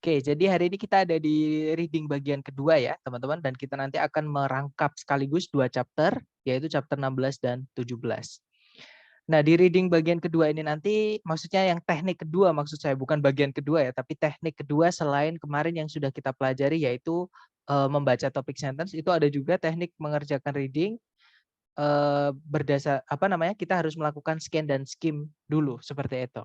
Oke, jadi hari ini kita ada di reading bagian kedua ya, teman-teman, dan kita nanti akan merangkap sekaligus 2 chapter, yaitu chapter 16 dan 17. Nah, di reading bagian kedua ini nanti, maksudnya yang teknik kedua maksud saya, bukan bagian kedua ya, tapi teknik kedua selain kemarin yang sudah kita pelajari, yaitu membaca topik sentence, itu ada juga teknik mengerjakan reading berdasar apa namanya, kita harus melakukan scan dan skim dulu, seperti itu.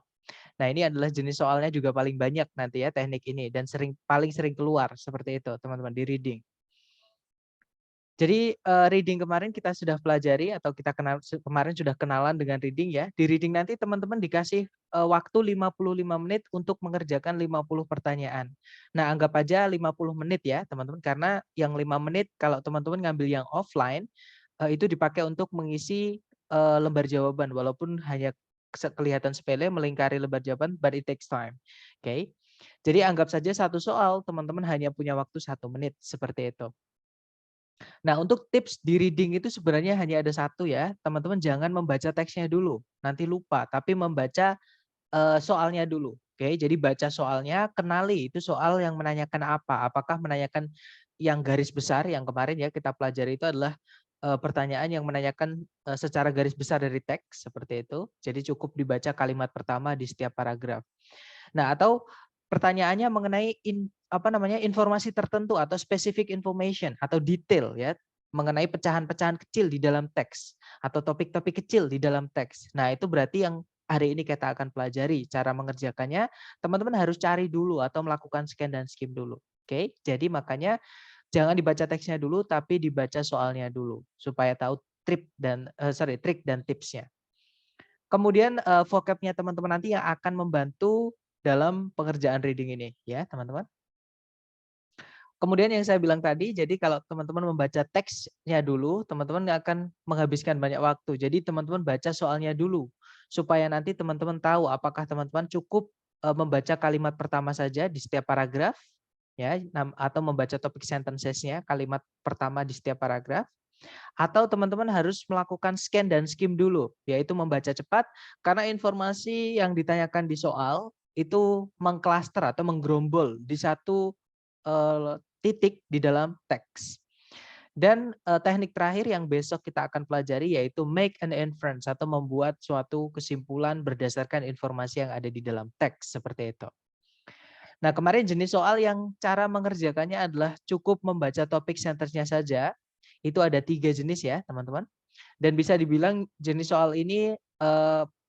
Nah, ini adalah jenis soalnya juga paling banyak nanti ya teknik ini dan paling sering keluar seperti itu teman-teman di reading. Jadi reading kemarin kita sudah pelajari atau kita kemarin sudah kenalan dengan reading ya. Di reading nanti teman-teman dikasih waktu 55 menit untuk mengerjakan 50 pertanyaan. Nah, anggap aja 50 menit ya teman-teman, karena yang 5 menit kalau teman-teman ngambil yang offline itu dipakai untuk mengisi lembar jawaban walaupun hanya kelihatan sepele melingkari lembar jawaban, but it takes time. Oke. Jadi anggap saja satu soal teman-teman hanya punya waktu 1 menit seperti itu. Nah, untuk tips di reading itu sebenarnya hanya ada satu ya, teman-teman jangan membaca teksnya dulu, nanti lupa, tapi membaca soalnya dulu. Oke, jadi baca soalnya, kenali itu soal yang menanyakan apa. Apakah menanyakan yang garis besar yang kemarin ya kita pelajari itu adalah pertanyaan yang menanyakan secara garis besar dari teks seperti itu. Jadi cukup dibaca kalimat pertama di setiap paragraf. Nah, atau pertanyaannya mengenai apa namanya informasi tertentu atau specific information atau detail ya mengenai pecahan-pecahan kecil di dalam teks atau topik-topik kecil di dalam teks. Nah, itu berarti yang hari ini kita akan pelajari cara mengerjakannya. Teman-teman harus cari dulu atau melakukan scan dan skim dulu. Oke, jadi makanya jangan dibaca teksnya dulu, tapi dibaca soalnya dulu supaya tahu trik dan tipsnya. Kemudian vocabnya teman-teman nanti yang akan membantu dalam pengerjaan reading ini ya teman-teman. Kemudian yang saya bilang tadi, jadi kalau teman-teman membaca teksnya dulu, teman-teman akan menghabiskan banyak waktu. Jadi teman-teman baca soalnya dulu, supaya nanti teman-teman tahu apakah teman-teman cukup membaca kalimat pertama saja di setiap paragraf, ya, atau membaca topik sentences-nya kalimat pertama di setiap paragraf, atau teman-teman harus melakukan scan dan skim dulu, yaitu membaca cepat, karena informasi yang ditanyakan di soal itu mengklaster atau menggerombol di satu titik di dalam teks. Dan teknik terakhir yang besok kita akan pelajari yaitu make an inference atau membuat suatu kesimpulan berdasarkan informasi yang ada di dalam teks seperti itu. Nah, kemarin jenis soal yang cara mengerjakannya adalah cukup membaca topik sentence-nya saja. Itu ada 3 jenis ya, teman-teman. Dan bisa dibilang jenis soal ini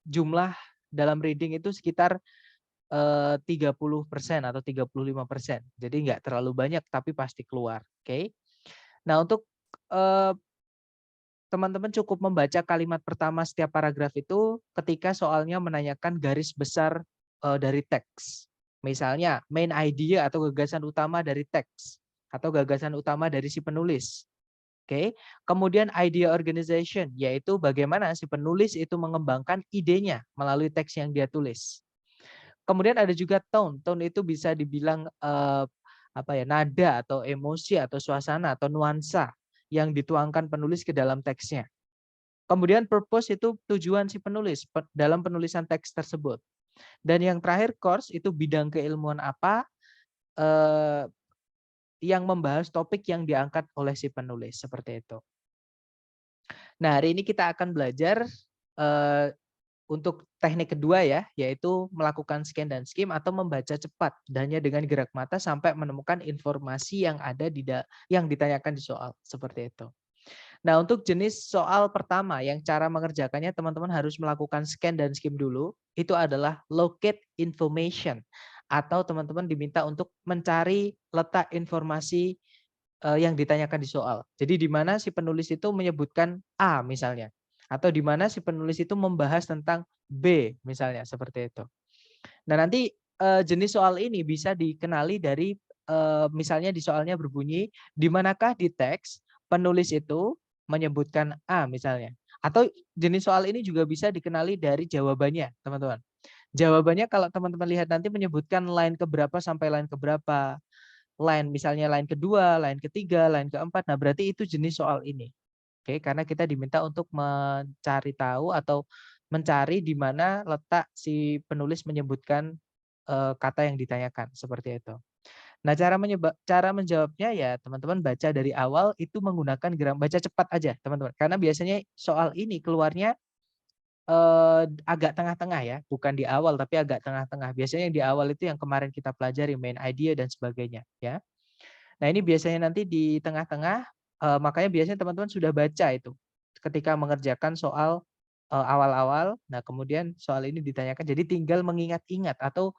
jumlah dalam reading itu sekitar 30% atau 35%. Jadi nggak terlalu banyak tapi pasti keluar. Oke. Nah, untuk teman-teman cukup membaca kalimat pertama setiap paragraf itu ketika soalnya menanyakan garis besar dari teks. Misalnya main idea atau gagasan utama dari teks atau gagasan utama dari si penulis. Oke. Kemudian idea organization yaitu bagaimana si penulis itu mengembangkan idenya melalui teks yang dia tulis. Kemudian ada juga tone. Tone itu bisa dibilang apa ya, nada atau emosi atau suasana atau nuansa yang dituangkan penulis ke dalam teksnya. Kemudian purpose itu tujuan si penulis dalam penulisan teks tersebut. Dan yang terakhir course itu bidang keilmuan apa yang membahas topik yang diangkat oleh si penulis seperti itu. Nah, hari ini kita akan belajar untuk teknik kedua ya, yaitu melakukan scan dan skim atau membaca cepat hanya dengan gerak mata sampai menemukan informasi yang ada yang ditanyakan di soal seperti itu. Nah, untuk jenis soal pertama yang cara mengerjakannya teman-teman harus melakukan scan dan skim dulu, itu adalah locate information atau teman-teman diminta untuk mencari letak informasi yang ditanyakan di soal. Jadi di mana si penulis itu menyebutkan A misalnya, atau di mana si penulis itu membahas tentang B misalnya seperti itu. Nah, nanti jenis soal ini bisa dikenali dari misalnya di soalnya berbunyi di manakah di teks penulis itu menyebutkan A misalnya. Atau jenis soal ini juga bisa dikenali dari jawabannya, teman-teman. Jawabannya kalau teman-teman lihat nanti menyebutkan line keberapa sampai line keberapa. Line misalnya line kedua, line ketiga, line keempat. Nah, berarti itu jenis soal ini. Oke, karena kita diminta untuk mencari tahu atau mencari di mana letak si penulis menyebutkan kata yang ditanyakan seperti itu. Nah, cara menjawabnya ya teman-teman baca dari awal itu menggunakan baca cepat aja, teman-teman. Karena biasanya soal ini keluarnya agak tengah-tengah ya, bukan di awal tapi agak tengah-tengah. Biasanya yang di awal itu yang kemarin kita pelajari, main idea dan sebagainya ya. Nah, ini biasanya nanti di tengah-tengah, makanya biasanya teman-teman sudah baca itu ketika mengerjakan soal awal-awal. Nah, kemudian soal ini ditanyakan, jadi tinggal mengingat-ingat atau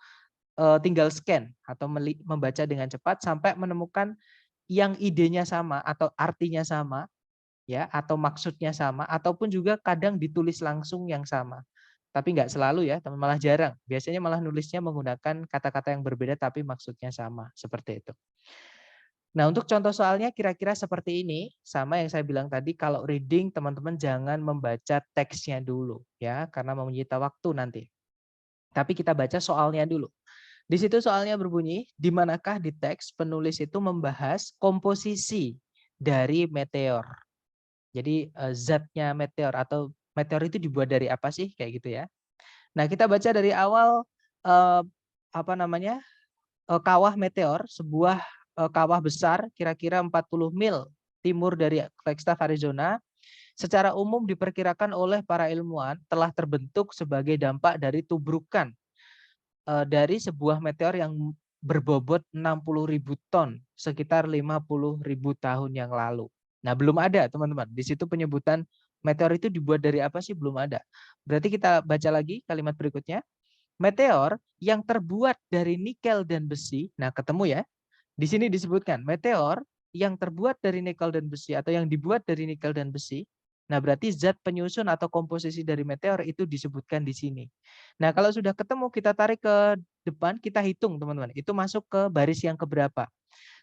tinggal scan atau membaca dengan cepat sampai menemukan yang idenya sama atau artinya sama ya, atau maksudnya sama, ataupun juga kadang ditulis langsung yang sama. Tapi nggak selalu ya, teman, malah jarang. Biasanya malah nulisnya menggunakan kata-kata yang berbeda tapi maksudnya sama, seperti itu. Nah, untuk contoh soalnya kira-kira seperti ini, sama yang saya bilang tadi, kalau reading teman-teman jangan membaca teksnya dulu ya, karena menyita waktu nanti. Tapi kita baca soalnya dulu. Di situ soalnya berbunyi, di manakah di teks penulis itu membahas komposisi dari meteor. Jadi zatnya meteor atau meteor itu dibuat dari apa sih, kayak gitu ya. Nah, kita baca dari awal apa namanya? Kawah meteor, sebuah kawah besar kira-kira 40 mil timur dari Flagstaff, Arizona, secara umum diperkirakan oleh para ilmuwan telah terbentuk sebagai dampak dari tubrukan dari sebuah meteor yang berbobot 60.000 ton sekitar 50.000 tahun yang lalu. Nah, belum ada teman-teman. Di situ penyebutan meteor itu dibuat dari apa sih, belum ada. Berarti kita baca lagi kalimat berikutnya. Meteor yang terbuat dari nikel dan besi. Nah, ketemu ya. Di sini disebutkan meteor yang terbuat dari nikel dan besi atau yang dibuat dari nikel dan besi. Nah, berarti zat penyusun atau komposisi dari meteor itu disebutkan di sini. Nah, kalau sudah ketemu kita tarik ke depan, kita hitung teman-teman. Itu masuk ke baris yang keberapa?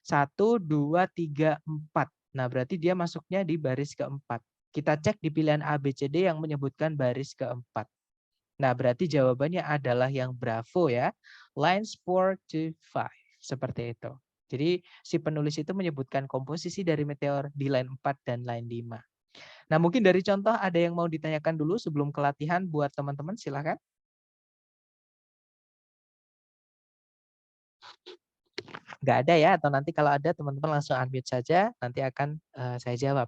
1, 2, 3, 4. Nah, berarti dia masuknya di baris keempat. Kita cek di pilihan A, B, C, D yang menyebutkan baris keempat. Nah, berarti jawabannya adalah yang Bravo ya. Lines 4 to 5. Seperti itu. Jadi si penulis itu menyebutkan komposisi dari meteor di line 4 dan line 5. Nah, mungkin dari contoh ada yang mau ditanyakan dulu sebelum ke latihan buat teman-teman, silakan. Nggak ada ya, atau nanti kalau ada teman-teman langsung unmute saja, nanti akan saya jawab.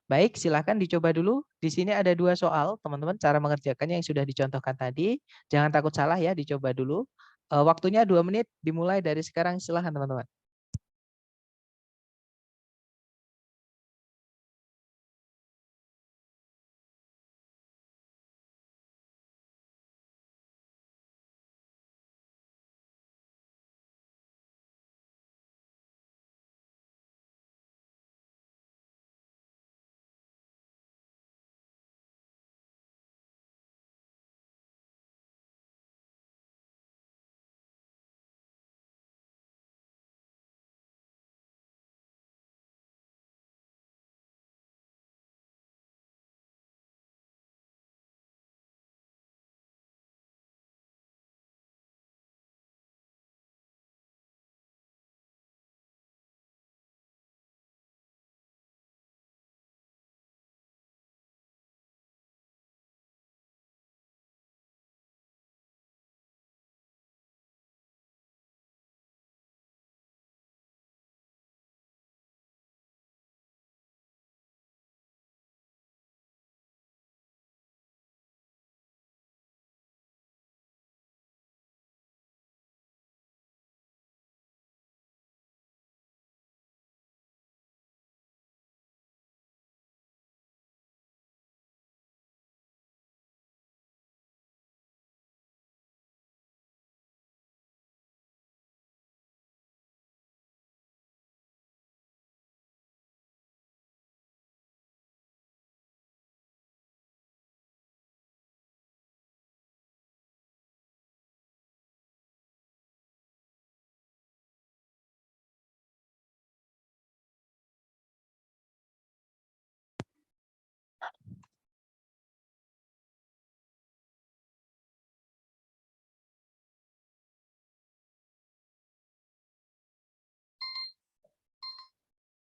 Baik, silakan dicoba dulu. Di sini ada 2 soal, teman-teman, cara mengerjakannya yang sudah dicontohkan tadi. Jangan takut salah ya, dicoba dulu. Waktunya 2 menit, dimulai dari sekarang, silakan teman-teman.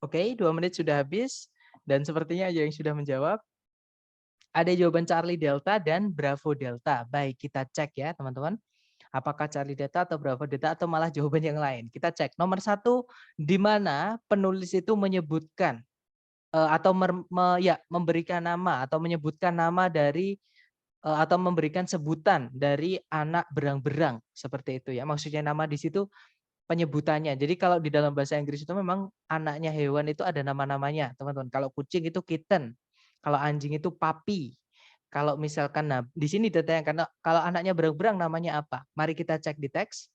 Oke, 2 menit sudah habis. Dan sepertinya ada yang sudah menjawab. Ada jawaban Charlie Delta dan Bravo Delta. Baik, kita cek ya teman-teman. Apakah cari data atau berapa data atau malah jawaban yang lain? Kita cek. Nomor satu, di mana penulis itu menyebutkan atau memberikan nama atau menyebutkan nama dari atau memberikan sebutan dari anak berang-berang seperti itu ya. Maksudnya nama di situ penyebutannya. Jadi kalau di dalam bahasa Inggris itu memang anaknya hewan itu ada nama-namanya, teman-teman. Kalau kucing itu kitten, kalau anjing itu puppy. Kalau misalkan nah di sini detailnya karena kalau anaknya berang-berang namanya apa? Mari kita cek di teks.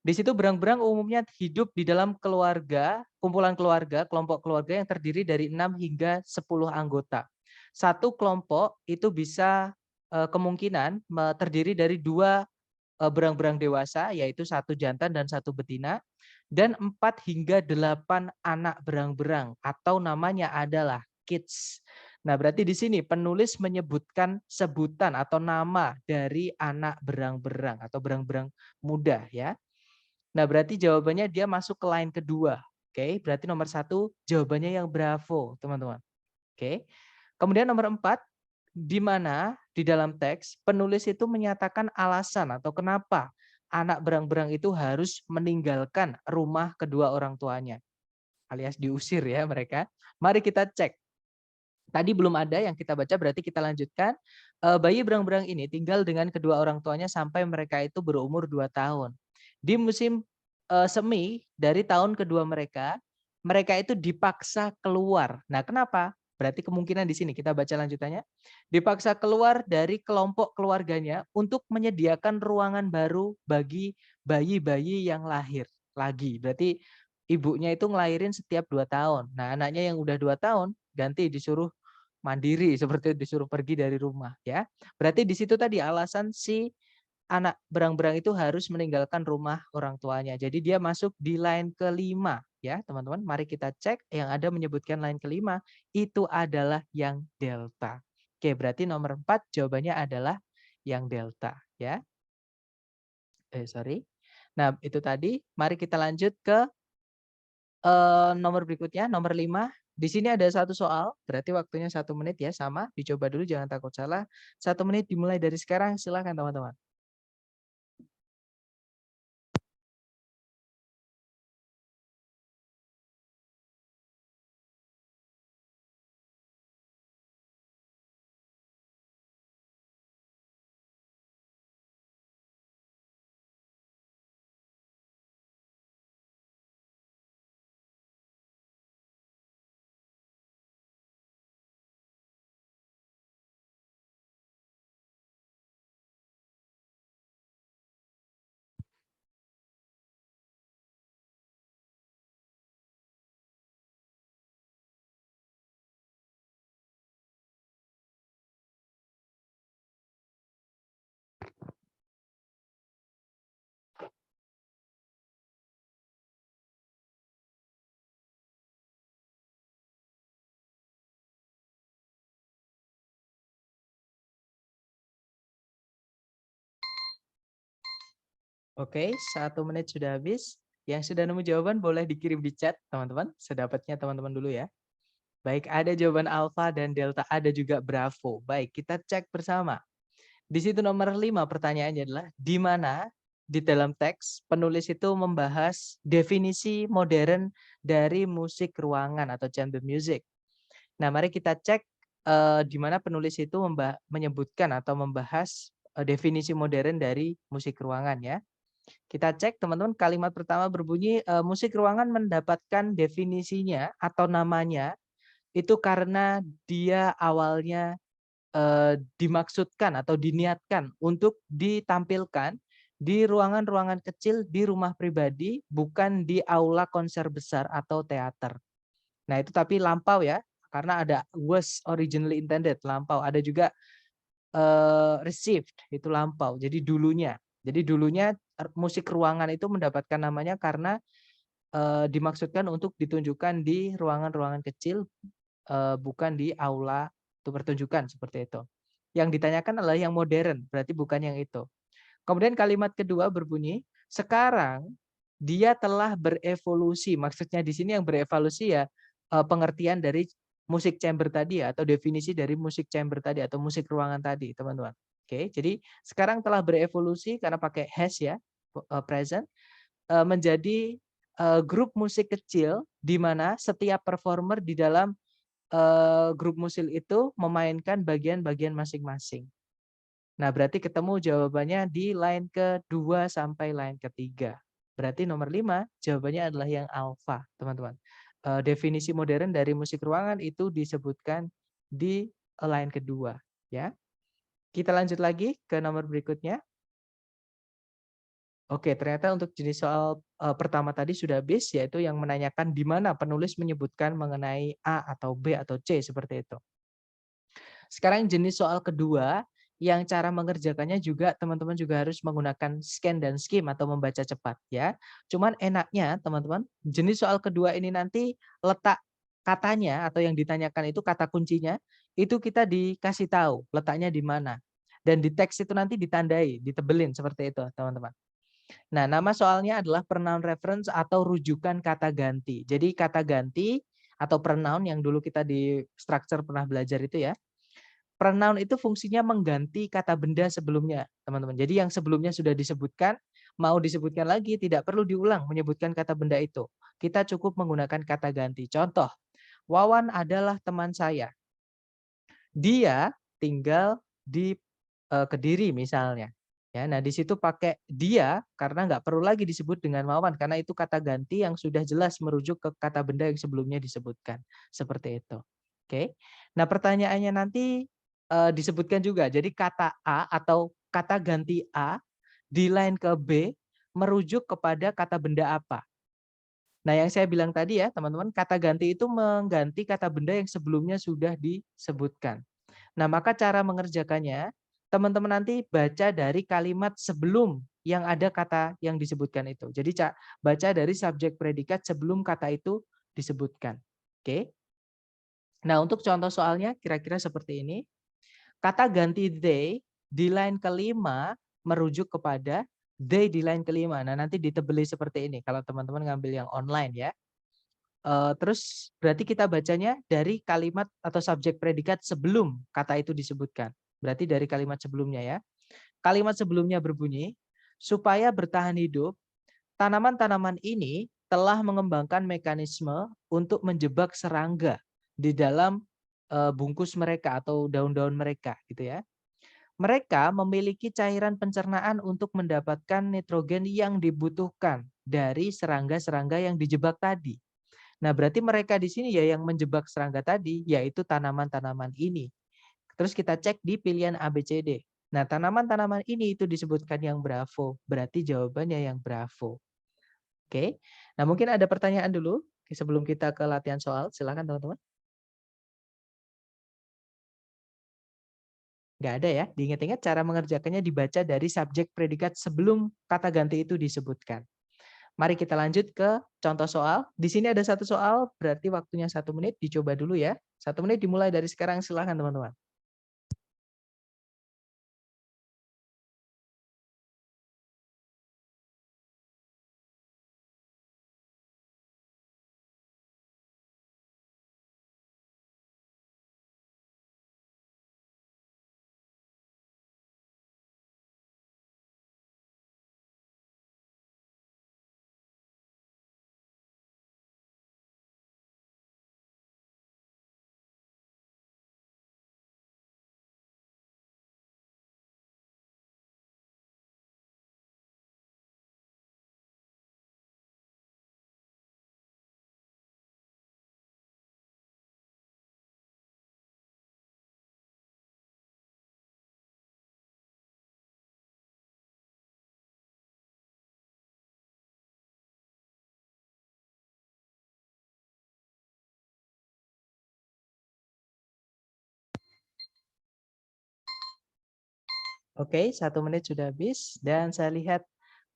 Di situ berang-berang umumnya hidup di dalam keluarga, kumpulan keluarga, kelompok keluarga yang terdiri dari 6 hingga 10 anggota. Satu kelompok itu bisa kemungkinan terdiri dari 2 berang-berang dewasa, yaitu 1 jantan dan 1 betina, dan 4 hingga 8 anak berang-berang atau namanya adalah kids. Nah, berarti di sini penulis menyebutkan sebutan atau nama dari anak berang-berang atau berang-berang muda ya. Nah, berarti jawabannya dia masuk ke line kedua. Oke, berarti nomor 1 jawabannya yang bravo, teman-teman. Oke. Kemudian nomor 4, di mana di dalam teks penulis itu menyatakan alasan atau kenapa anak berang-berang itu harus meninggalkan rumah kedua orang tuanya, alias diusir ya mereka. Mari kita cek. Tadi belum ada yang kita baca, berarti kita lanjutkan. Bayi berang-berang ini tinggal dengan kedua orang tuanya sampai mereka itu berumur 2 tahun. Di musim semi dari tahun kedua mereka, mereka itu dipaksa keluar. Nah, kenapa? Berarti kemungkinan di sini kita baca lanjutannya. Dipaksa keluar dari kelompok keluarganya untuk menyediakan ruangan baru bagi bayi-bayi yang lahir lagi. Berarti ibunya itu ngelahirin setiap 2 tahun. Nah, anaknya yang udah 2 tahun ganti disuruh mandiri seperti itu, disuruh pergi dari rumah ya. Berarti di situ tadi alasan si anak berang-berang itu harus meninggalkan rumah orang tuanya. Jadi dia masuk di line kelima ya, teman-teman. Mari kita cek yang ada menyebutkan line kelima itu adalah yang delta. Oke, berarti nomor 4 jawabannya adalah yang delta ya. Sorry. Nah, itu tadi. Mari kita lanjut ke nomor berikutnya, nomor 5. Di sini ada 1 soal, berarti waktunya 1 menit ya, sama. Dicoba dulu jangan takut salah. 1 menit dimulai dari sekarang, silakan teman-teman. Oke, 1 menit sudah habis. Yang sudah nemu jawaban boleh dikirim di chat, teman-teman. Sedapatnya teman-teman dulu ya. Baik, ada jawaban alfa dan delta, ada juga bravo. Baik, kita cek bersama. Di situ nomor 5 pertanyaannya adalah di mana di dalam teks penulis itu membahas definisi modern dari musik ruangan atau chamber music. Nah, mari kita cek di mana penulis itu menyebutkan atau membahas definisi modern dari musik ruangan ya. Kita cek teman-teman, kalimat pertama berbunyi musik ruangan mendapatkan definisinya atau namanya itu karena dia awalnya dimaksudkan atau diniatkan untuk ditampilkan di ruangan-ruangan kecil di rumah pribadi, bukan di aula konser besar atau teater. Nah, itu tapi lampau ya, karena ada was originally intended, lampau. Ada juga received, itu lampau. Jadi dulunya. Jadi dulunya musik ruangan itu mendapatkan namanya karena dimaksudkan untuk ditunjukkan di ruangan-ruangan kecil, bukan di aula untuk pertunjukan seperti itu. Yang ditanyakan adalah yang modern, berarti bukan yang itu. Kemudian kalimat kedua berbunyi, sekarang dia telah berevolusi. Maksudnya di sini yang berevolusi ya pengertian dari musik chamber tadi ya, atau definisi dari musik chamber tadi atau musik ruangan tadi, teman-teman. Oke, jadi sekarang telah berevolusi karena pakai has ya, present, menjadi grup musik kecil di mana setiap performer di dalam grup musik itu memainkan bagian-bagian masing-masing. Nah, berarti ketemu jawabannya di line kedua sampai line ketiga. Berarti nomor 5 jawabannya adalah yang alfa, teman-teman. Definisi modern dari musik ruangan itu disebutkan di line kedua, ya. Kita lanjut lagi ke nomor berikutnya. Oke, ternyata untuk jenis soal pertama tadi sudah habis, yaitu yang menanyakan di mana penulis menyebutkan mengenai A atau B atau C seperti itu. Sekarang jenis soal kedua, yang cara mengerjakannya juga teman-teman juga harus menggunakan scan dan skim atau membaca cepat ya. Cuman enaknya teman-teman, jenis soal kedua ini nanti letak katanya atau yang ditanyakan itu kata kuncinya, itu kita dikasih tahu letaknya di mana. Dan di teks itu nanti ditandai, ditebelin seperti itu teman-teman. Nah, nama soalnya adalah pronoun reference atau rujukan kata ganti. Jadi kata ganti atau pronoun yang dulu kita di structure pernah belajar itu ya. Pronoun itu fungsinya mengganti kata benda sebelumnya, teman-teman. Jadi yang sebelumnya sudah disebutkan, mau disebutkan lagi tidak perlu diulang menyebutkan kata benda itu. Kita cukup menggunakan kata ganti. Contoh, Wawan adalah teman saya. Dia tinggal di Kediri misalnya. Ya, nah di situ pakai dia karena nggak perlu lagi disebut dengan Wawan karena itu kata ganti yang sudah jelas merujuk ke kata benda yang sebelumnya disebutkan. Seperti itu. Oke. Nah, pertanyaannya nanti disebutkan juga. Jadi kata A atau kata ganti A di line ke B merujuk kepada kata benda apa. Nah, yang saya bilang tadi ya, teman-teman, kata ganti itu mengganti kata benda yang sebelumnya sudah disebutkan. Nah, maka cara mengerjakannya, teman-teman nanti baca dari kalimat sebelum yang ada kata yang disebutkan itu. Jadi baca dari subjek predikat sebelum kata itu disebutkan. Oke. Nah, untuk contoh soalnya kira-kira seperti ini. Kata ganti they di line kelima merujuk kepada they di line kelima. Nah, nanti ditebeli seperti ini kalau teman-teman ngambil yang online ya. Terus berarti kita bacanya dari kalimat atau subjek predikat sebelum kata itu disebutkan. Berarti dari kalimat sebelumnya ya. Kalimat sebelumnya berbunyi, supaya bertahan hidup, tanaman-tanaman ini telah mengembangkan mekanisme untuk menjebak serangga di dalam bungkus mereka atau daun-daun mereka gitu ya. Mereka memiliki cairan pencernaan untuk mendapatkan nitrogen yang dibutuhkan dari serangga-serangga yang dijebak tadi. Nah, berarti mereka di sini ya yang menjebak serangga tadi, yaitu tanaman-tanaman ini. Terus kita cek di pilihan ABCD. Nah, tanaman-tanaman ini itu disebutkan yang bravo. Berarti jawabannya yang bravo. Oke. Nah, mungkin ada pertanyaan dulu sebelum kita ke latihan soal. Silakan teman-teman. Nggak ada ya. Diingat-ingat cara mengerjakannya dibaca dari subjek predikat sebelum kata ganti itu disebutkan. Mari kita lanjut ke contoh soal. Di sini ada satu soal, berarti waktunya 1 menit. Dicoba dulu ya. 1 menit dimulai dari sekarang. Silakan teman-teman. Oke, 1 menit sudah habis dan saya lihat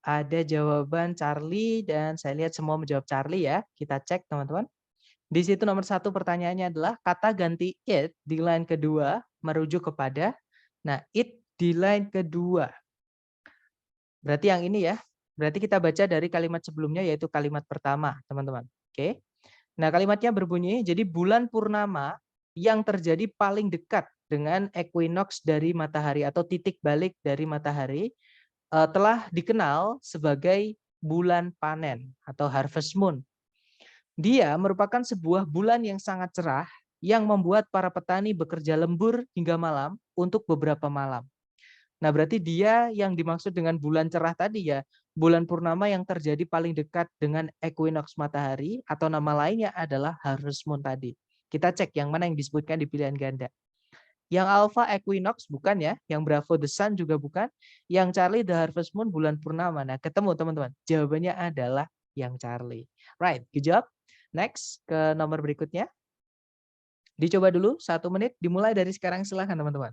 ada jawaban Charlie dan saya lihat semua menjawab Charlie ya. Kita cek teman-teman. Di situ nomor 1 pertanyaannya adalah kata ganti it di line kedua merujuk kepada, nah it di line kedua. Berarti yang ini ya. Berarti kita baca dari kalimat sebelumnya yaitu kalimat pertama teman-teman. Oke. Nah kalimatnya berbunyi, jadi bulan purnama yang terjadi paling dekat dengan equinox dari matahari atau titik balik dari matahari telah dikenal sebagai bulan panen atau harvest moon. Dia merupakan sebuah bulan yang sangat cerah yang membuat para petani bekerja lembur hingga malam untuk beberapa malam. Nah, berarti dia yang dimaksud dengan bulan cerah tadi ya, bulan purnama yang terjadi paling dekat dengan equinox matahari atau nama lainnya adalah harvest moon tadi. Kita cek yang mana yang disebutkan di pilihan ganda. Yang Alpha Equinox bukan ya, yang Bravo the Sun juga bukan, yang Charlie the Harvest Moon bulan purnama. Nah, ketemu teman-teman. Jawabannya adalah yang Charlie. Right, good job. Next ke nomor berikutnya. Dicoba dulu 1 menit, dimulai dari sekarang, silahkan teman-teman.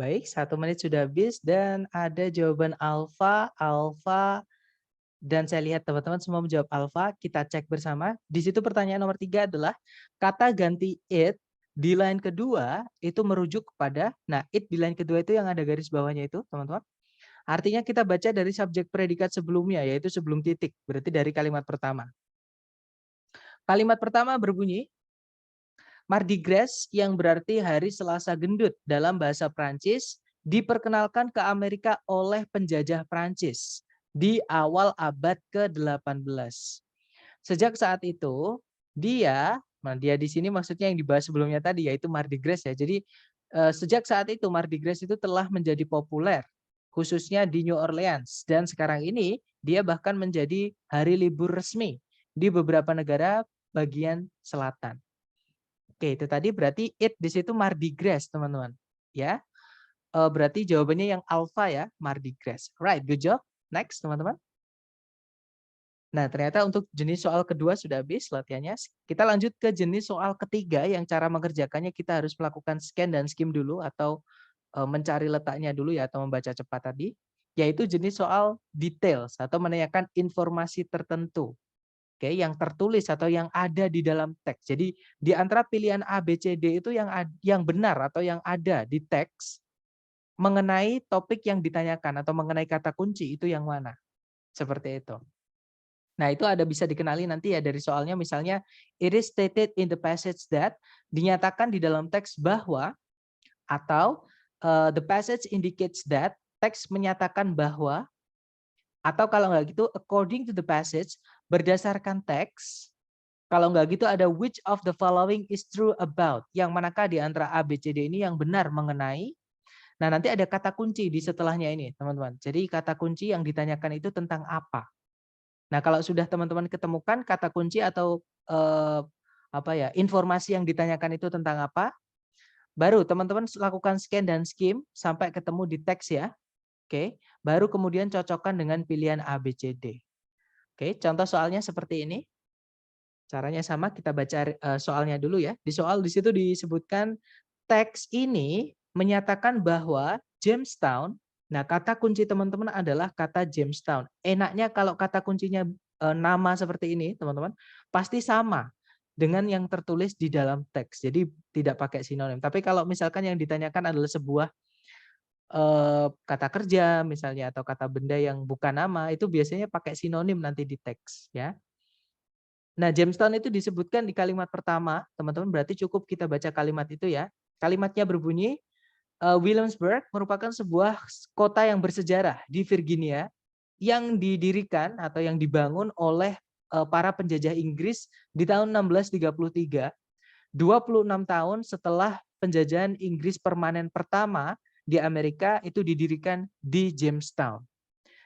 Baik, 1 menit sudah habis dan ada jawaban alfa, dan saya lihat teman-teman semua menjawab alfa. Kita cek bersama. Di situ pertanyaan nomor 3 adalah kata ganti it di line kedua itu merujuk kepada, nah it di line kedua itu yang ada garis bawahnya itu teman-teman. Artinya kita baca dari subjek predikat sebelumnya, yaitu sebelum titik, berarti dari kalimat pertama. Kalimat pertama berbunyi, Mardi Gras yang berarti hari Selasa gendut dalam bahasa Prancis diperkenalkan ke Amerika oleh penjajah Prancis di awal abad ke-18. Sejak saat itu, dia di sini maksudnya yang dibahas sebelumnya tadi yaitu Mardi Gras ya. Jadi sejak saat itu Mardi Gras itu telah menjadi populer khususnya di New Orleans dan sekarang ini dia bahkan menjadi hari libur resmi di beberapa negara bagian selatan. Oke, itu tadi berarti it di situ Mardi Gras, teman-teman. Ya. Berarti jawabannya yang alpha ya, Mardi Gras. Right, good job. Next, teman-teman. Nah, ternyata untuk jenis soal kedua sudah habis latihannya. Kita lanjut ke jenis soal ketiga yang cara mengerjakannya kita harus melakukan scan dan skim dulu atau mencari letaknya dulu ya atau membaca cepat tadi, yaitu jenis soal details atau menanyakan informasi tertentu. Oke, yang tertulis atau yang ada di dalam teks. Jadi di antara pilihan A, B, C, D itu yang benar atau yang ada di teks mengenai topik yang ditanyakan atau mengenai kata kunci itu yang mana. Seperti itu. Nah, itu ada bisa dikenali nanti ya dari soalnya misalnya it is stated in the passage that dinyatakan di dalam teks bahwa atau the passage indicates that teks menyatakan bahwa atau kalau nggak gitu according to the passage berdasarkan teks. Kalau nggak gitu ada which of the following is true about. Yang manakah di antara A, B, C, D ini yang benar mengenai. Nah, nanti ada kata kunci di setelahnya ini, teman-teman. Jadi kata kunci yang ditanyakan itu tentang apa. Nah, kalau sudah teman-teman ketemukan kata kunci atau informasi yang ditanyakan itu tentang apa, baru teman-teman lakukan scan dan skim sampai ketemu di teks ya. Oke, baru kemudian cocokkan dengan pilihan A, B, C, D. Oke, contoh soalnya seperti ini. Caranya sama, kita baca soalnya dulu ya. Di soal di situ disebutkan teks ini menyatakan bahwa Jamestown, nah kata kunci teman-teman adalah kata Jamestown. Enaknya kalau kata kuncinya nama seperti ini, teman-teman, pasti sama dengan yang tertulis di dalam teks. Jadi tidak pakai sinonim. Tapi kalau misalkan yang ditanyakan adalah sebuah kata kerja misalnya atau kata benda yang bukan nama, itu biasanya pakai sinonim nanti di teks ya. Nah, Jamestown itu disebutkan di kalimat pertama, teman-teman, berarti cukup kita baca kalimat itu ya. Kalimatnya berbunyi, Williamsburg merupakan sebuah kota yang bersejarah di Virginia yang didirikan atau yang dibangun oleh para penjajah Inggris di tahun 1633 26 tahun setelah penjajahan Inggris permanen pertama di Amerika itu didirikan di Jamestown.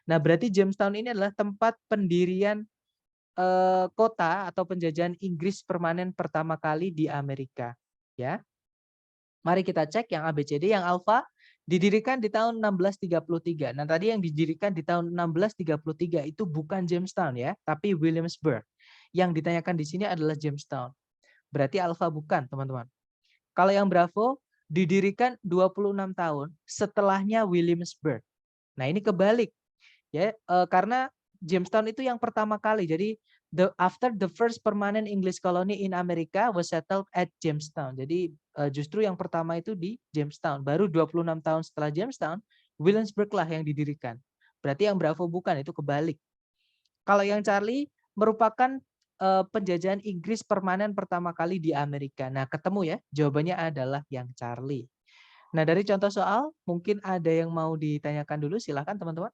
Nah, berarti Jamestown ini adalah tempat pendirian kota atau penjajahan Inggris permanen pertama kali di Amerika. Ya, mari kita cek yang ABCD, yang alfa didirikan di tahun 1633. Nah, tadi yang didirikan di tahun 1633 itu bukan Jamestown ya, tapi Williamsburg. Yang ditanyakan di sini adalah Jamestown. Berarti alfa bukan, teman-teman. Kalau yang Bravo didirikan 26 tahun setelahnya Williamsburg. Nah, ini kebalik ya, karena Jamestown itu yang pertama kali. Jadi after the first permanent English colony in America was settled at Jamestown. Jadi justru yang pertama itu di Jamestown. Baru 26 tahun setelah Jamestown, Williamsburg lah yang didirikan. Berarti yang Bravo bukan, itu kebalik. Kalau yang Charlie merupakan penjajahan Inggris permanen pertama kali di Amerika. Nah, ketemu ya, jawabannya adalah yang Charlie. Nah, dari contoh soal, mungkin ada yang mau ditanyakan dulu, silahkan teman-teman.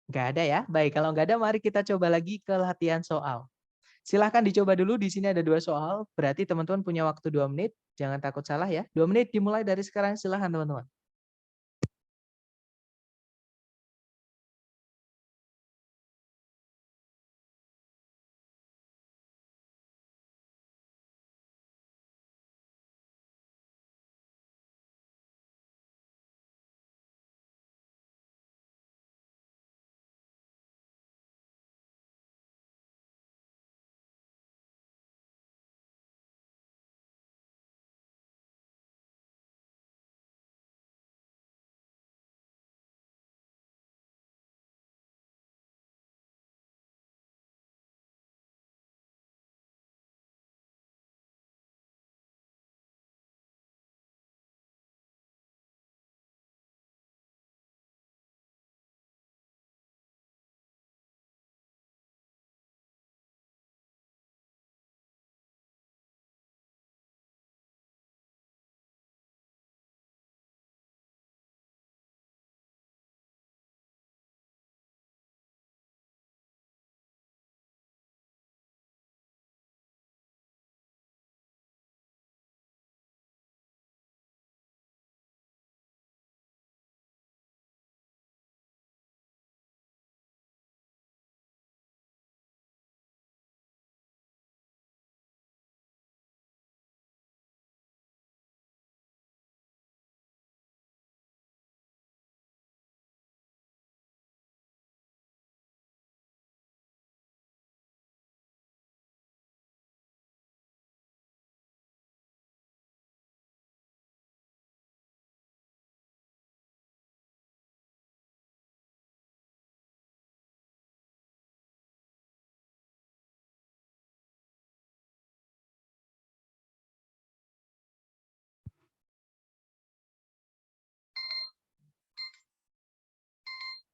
Nggak ada ya? Baik, kalau nggak ada, mari kita coba lagi ke latihan soal. Silahkan dicoba dulu, di sini ada 2 soal, berarti teman-teman punya waktu 2 menit, jangan takut salah ya. 2 menit dimulai dari sekarang, silahkan teman-teman.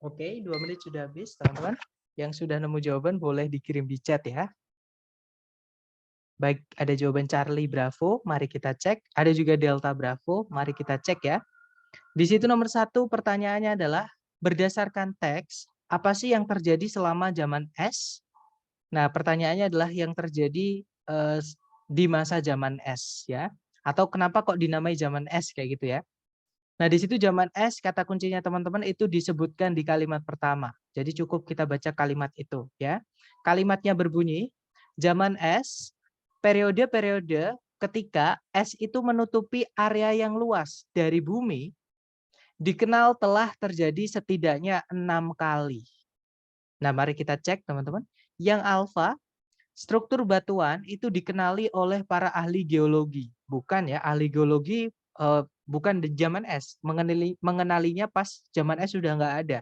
Oke, 2 menit sudah habis, teman-teman. Yang sudah nemu jawaban boleh dikirim di chat ya. Baik, ada jawaban Charlie Bravo, mari kita cek. Ada juga Delta Bravo, mari kita cek ya. Di situ nomor 1 pertanyaannya adalah, berdasarkan teks, apa sih yang terjadi selama zaman es? Nah, pertanyaannya adalah yang terjadi di masa zaman es ya. Atau kenapa kok dinamai zaman es kayak gitu ya. Nah, di situ zaman es, kata kuncinya teman-teman itu disebutkan di kalimat pertama. Jadi cukup kita baca kalimat itu ya. Kalimatnya berbunyi, zaman es, periode-periode ketika es itu menutupi area yang luas dari bumi, dikenal telah terjadi setidaknya 6 kali. Nah, mari kita cek teman-teman. Yang alfa, struktur batuan itu dikenali oleh para ahli geologi. Bukan ya, ahli geologi bukan di zaman es. Mengenalinya pas zaman es sudah nggak ada.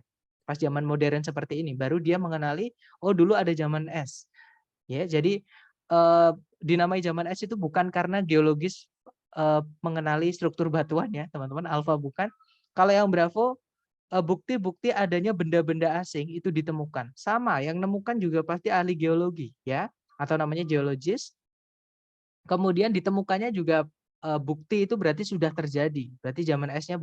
Pas zaman modern seperti ini. Baru dia mengenali, oh dulu ada zaman es. Ya, jadi dinamai zaman es itu bukan karena geologis mengenali struktur batuan ya, teman-teman. Alfa bukan. Kalau yang Bravo, bukti-bukti adanya benda-benda asing itu ditemukan. Sama, yang nemukan juga pasti ahli geologi ya, atau namanya geologis. Kemudian ditemukannya juga bukti itu berarti sudah terjadi. Berarti zaman esnya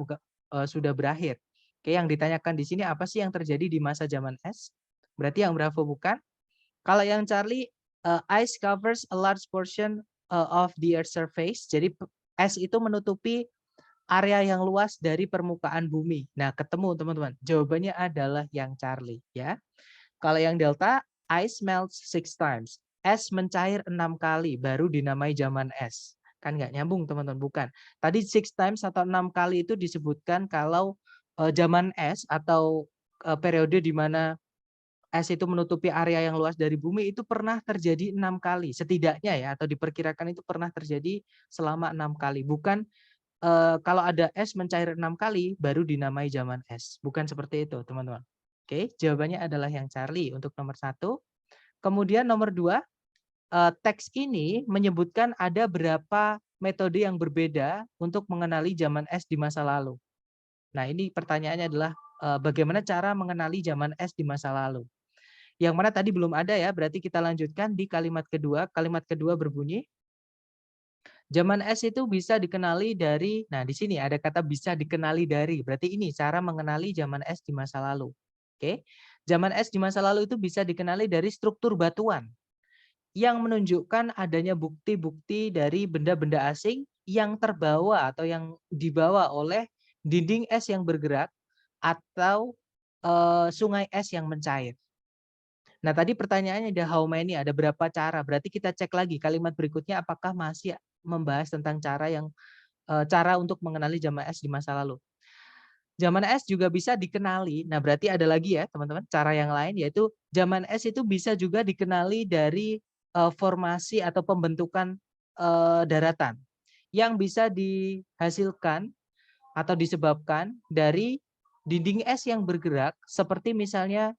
sudah berakhir. Oke, yang ditanyakan di sini apa sih yang terjadi di masa zaman es? Berarti yang Bravo bukan. Kalau yang Charlie, ice covers a large portion of the earth surface. Jadi es itu menutupi area yang luas dari permukaan bumi. Nah, ketemu teman-teman. Jawabannya adalah yang Charlie ya. Kalau yang Delta, ice melts 6 times. Es mencair 6 kali baru dinamai zaman es. Kan nggak nyambung teman-teman, bukan. Tadi 6 times atau 6 kali itu disebutkan kalau zaman es atau periode di mana es itu menutupi area yang luas dari bumi itu pernah terjadi 6 kali setidaknya ya, atau diperkirakan itu pernah terjadi selama 6 kali. Bukan kalau ada es mencair 6 kali baru dinamai zaman es. Bukan seperti itu teman-teman. Oke, jawabannya adalah yang Charlie untuk nomor 1. Kemudian nomor 2, teks ini menyebutkan ada berapa metode yang berbeda untuk mengenali zaman es di masa lalu. Nah, ini pertanyaannya adalah bagaimana cara mengenali zaman es di masa lalu. Yang mana tadi belum ada ya, berarti kita lanjutkan di kalimat kedua. Kalimat kedua berbunyi, zaman es itu bisa dikenali dari, nah di sini ada kata bisa dikenali dari, berarti ini cara mengenali zaman es di masa lalu. Oke, zaman es di masa lalu itu bisa dikenali dari struktur batuan yang menunjukkan adanya bukti-bukti dari benda-benda asing yang terbawa atau yang dibawa oleh dinding es yang bergerak atau sungai es yang mencair. Nah, tadi pertanyaannya ada how many, ada berapa cara. Berarti kita cek lagi kalimat berikutnya apakah masih membahas tentang cara untuk mengenali zaman es di masa lalu. Zaman es juga bisa dikenali. Nah, berarti ada lagi ya, teman-teman, cara yang lain yaitu zaman es itu bisa juga dikenali dari formasi atau pembentukan daratan yang bisa dihasilkan atau disebabkan dari dinding es yang bergerak seperti misalnya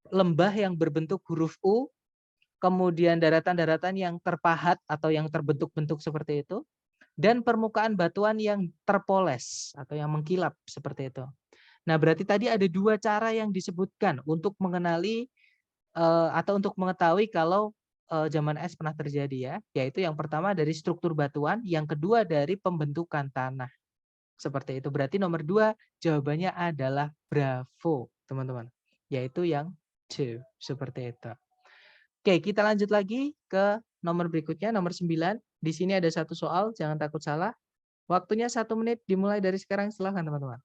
lembah yang berbentuk huruf U, kemudian daratan-daratan yang terpahat atau yang terbentuk-bentuk seperti itu, dan permukaan batuan yang terpoles atau yang mengkilap seperti itu. Nah, berarti tadi ada 2 cara yang disebutkan untuk mengenali atau untuk mengetahui kalau zaman es pernah terjadi ya, yaitu yang pertama dari struktur batuan, yang kedua dari pembentukan tanah. Seperti itu. Berarti nomor 2 jawabannya adalah bravo, teman-teman. Yaitu yang 2, seperti itu. Oke, kita lanjut lagi ke nomor berikutnya, nomor 9. Di sini ada satu soal, jangan takut salah. Waktunya 1 menit dimulai dari sekarang, silahkan teman-teman.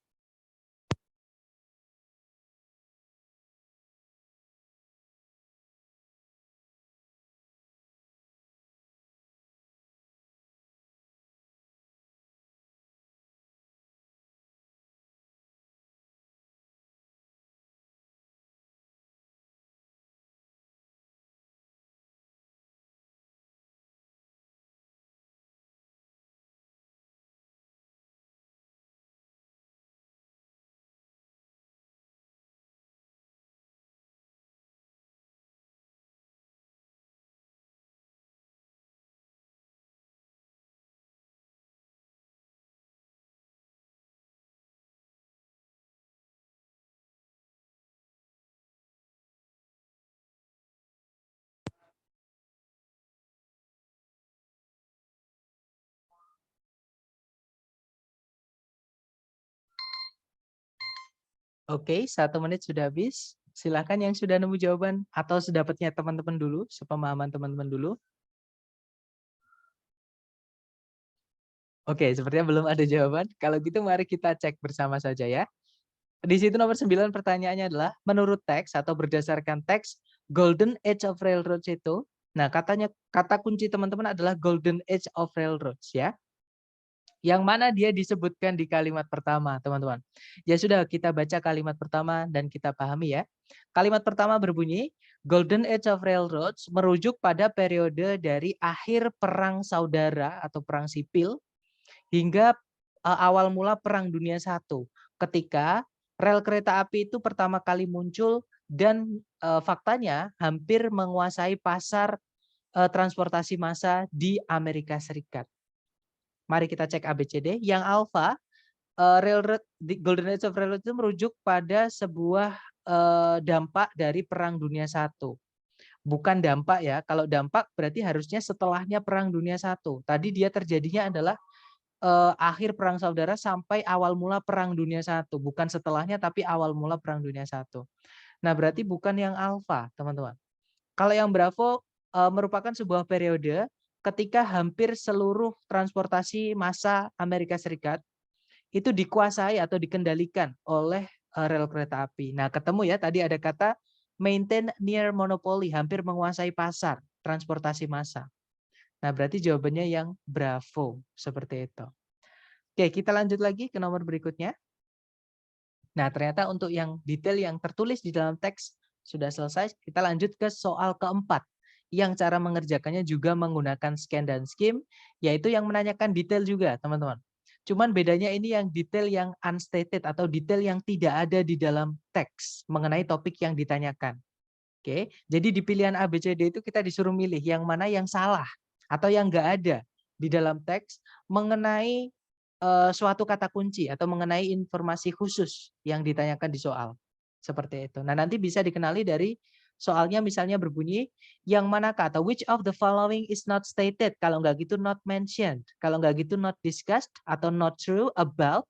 Oke, 1 menit sudah habis. Silahkan yang sudah nemu jawaban atau sedapatnya teman-teman dulu, sepemahaman teman-teman dulu. Oke, sepertinya belum ada jawaban. Kalau gitu mari kita cek bersama saja ya. Di situ nomor 9 pertanyaannya adalah menurut teks atau berdasarkan teks Golden Age of Railroads itu, nah katanya kata kunci teman-teman adalah Golden Age of Railroads ya. Yang mana dia disebutkan di kalimat pertama, teman-teman. Ya sudah, kita baca kalimat pertama dan kita pahami ya. Kalimat pertama berbunyi, Golden Age of Railroads merujuk pada periode dari akhir perang saudara atau perang sipil hingga awal mula Perang Dunia I, ketika rel kereta api itu pertama kali muncul dan faktanya hampir menguasai pasar transportasi massa di Amerika Serikat. Mari kita cek ABCD. Yang alfa, railroad Golden Age of Railroad itu merujuk pada sebuah dampak dari Perang Dunia I. Bukan dampak ya. Kalau dampak berarti harusnya setelahnya Perang Dunia I. Tadi dia terjadinya adalah akhir Perang Saudara sampai awal mula Perang Dunia I. Bukan setelahnya tapi awal mula Perang Dunia I. Nah, berarti bukan yang alfa, teman-teman. Kalau yang Bravo merupakan sebuah periode ketika hampir seluruh transportasi massa Amerika Serikat itu dikuasai atau dikendalikan oleh rel kereta api. Nah, ketemu ya tadi ada kata maintain near monopoly, hampir menguasai pasar transportasi massa. Nah, berarti jawabannya yang Bravo, seperti itu. Oke, kita lanjut lagi ke nomor berikutnya. Nah, ternyata untuk yang detail yang tertulis di dalam teks sudah selesai. Kita lanjut ke soal keempat, yang cara mengerjakannya juga menggunakan scan dan skim, yaitu yang menanyakan detail juga, teman-teman. Cuman bedanya ini yang detail yang unstated atau detail yang tidak ada di dalam teks mengenai topik yang ditanyakan. Oke, jadi di pilihan A, B, C, D itu kita disuruh milih yang mana yang salah atau yang nggak ada di dalam teks mengenai suatu kata kunci atau mengenai informasi khusus yang ditanyakan di soal. Seperti itu. Nah, nanti bisa dikenali dari soalnya misalnya berbunyi, yang manakah atau which of the following is not stated. Kalau nggak gitu not mentioned. Kalau nggak gitu not discussed atau not true about.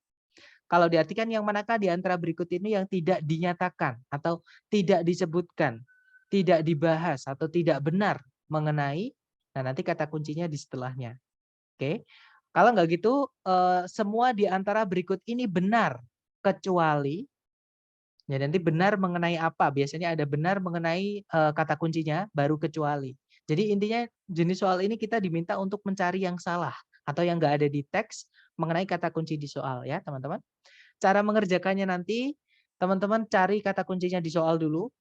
Kalau diartikan yang manakah di antara berikut ini yang tidak dinyatakan atau tidak disebutkan, tidak dibahas atau tidak benar mengenai, nah nanti kata kuncinya di setelahnya. Oke. Kalau nggak gitu, semua di antara berikut ini benar, kecuali, ya nanti benar mengenai apa? Biasanya ada benar mengenai kata kuncinya, baru kecuali. Jadi intinya jenis soal ini kita diminta untuk mencari yang salah atau yang nggak ada di teks mengenai kata kunci di soal ya teman-teman. Cara mengerjakannya nanti, teman-teman cari kata kuncinya di soal dulu.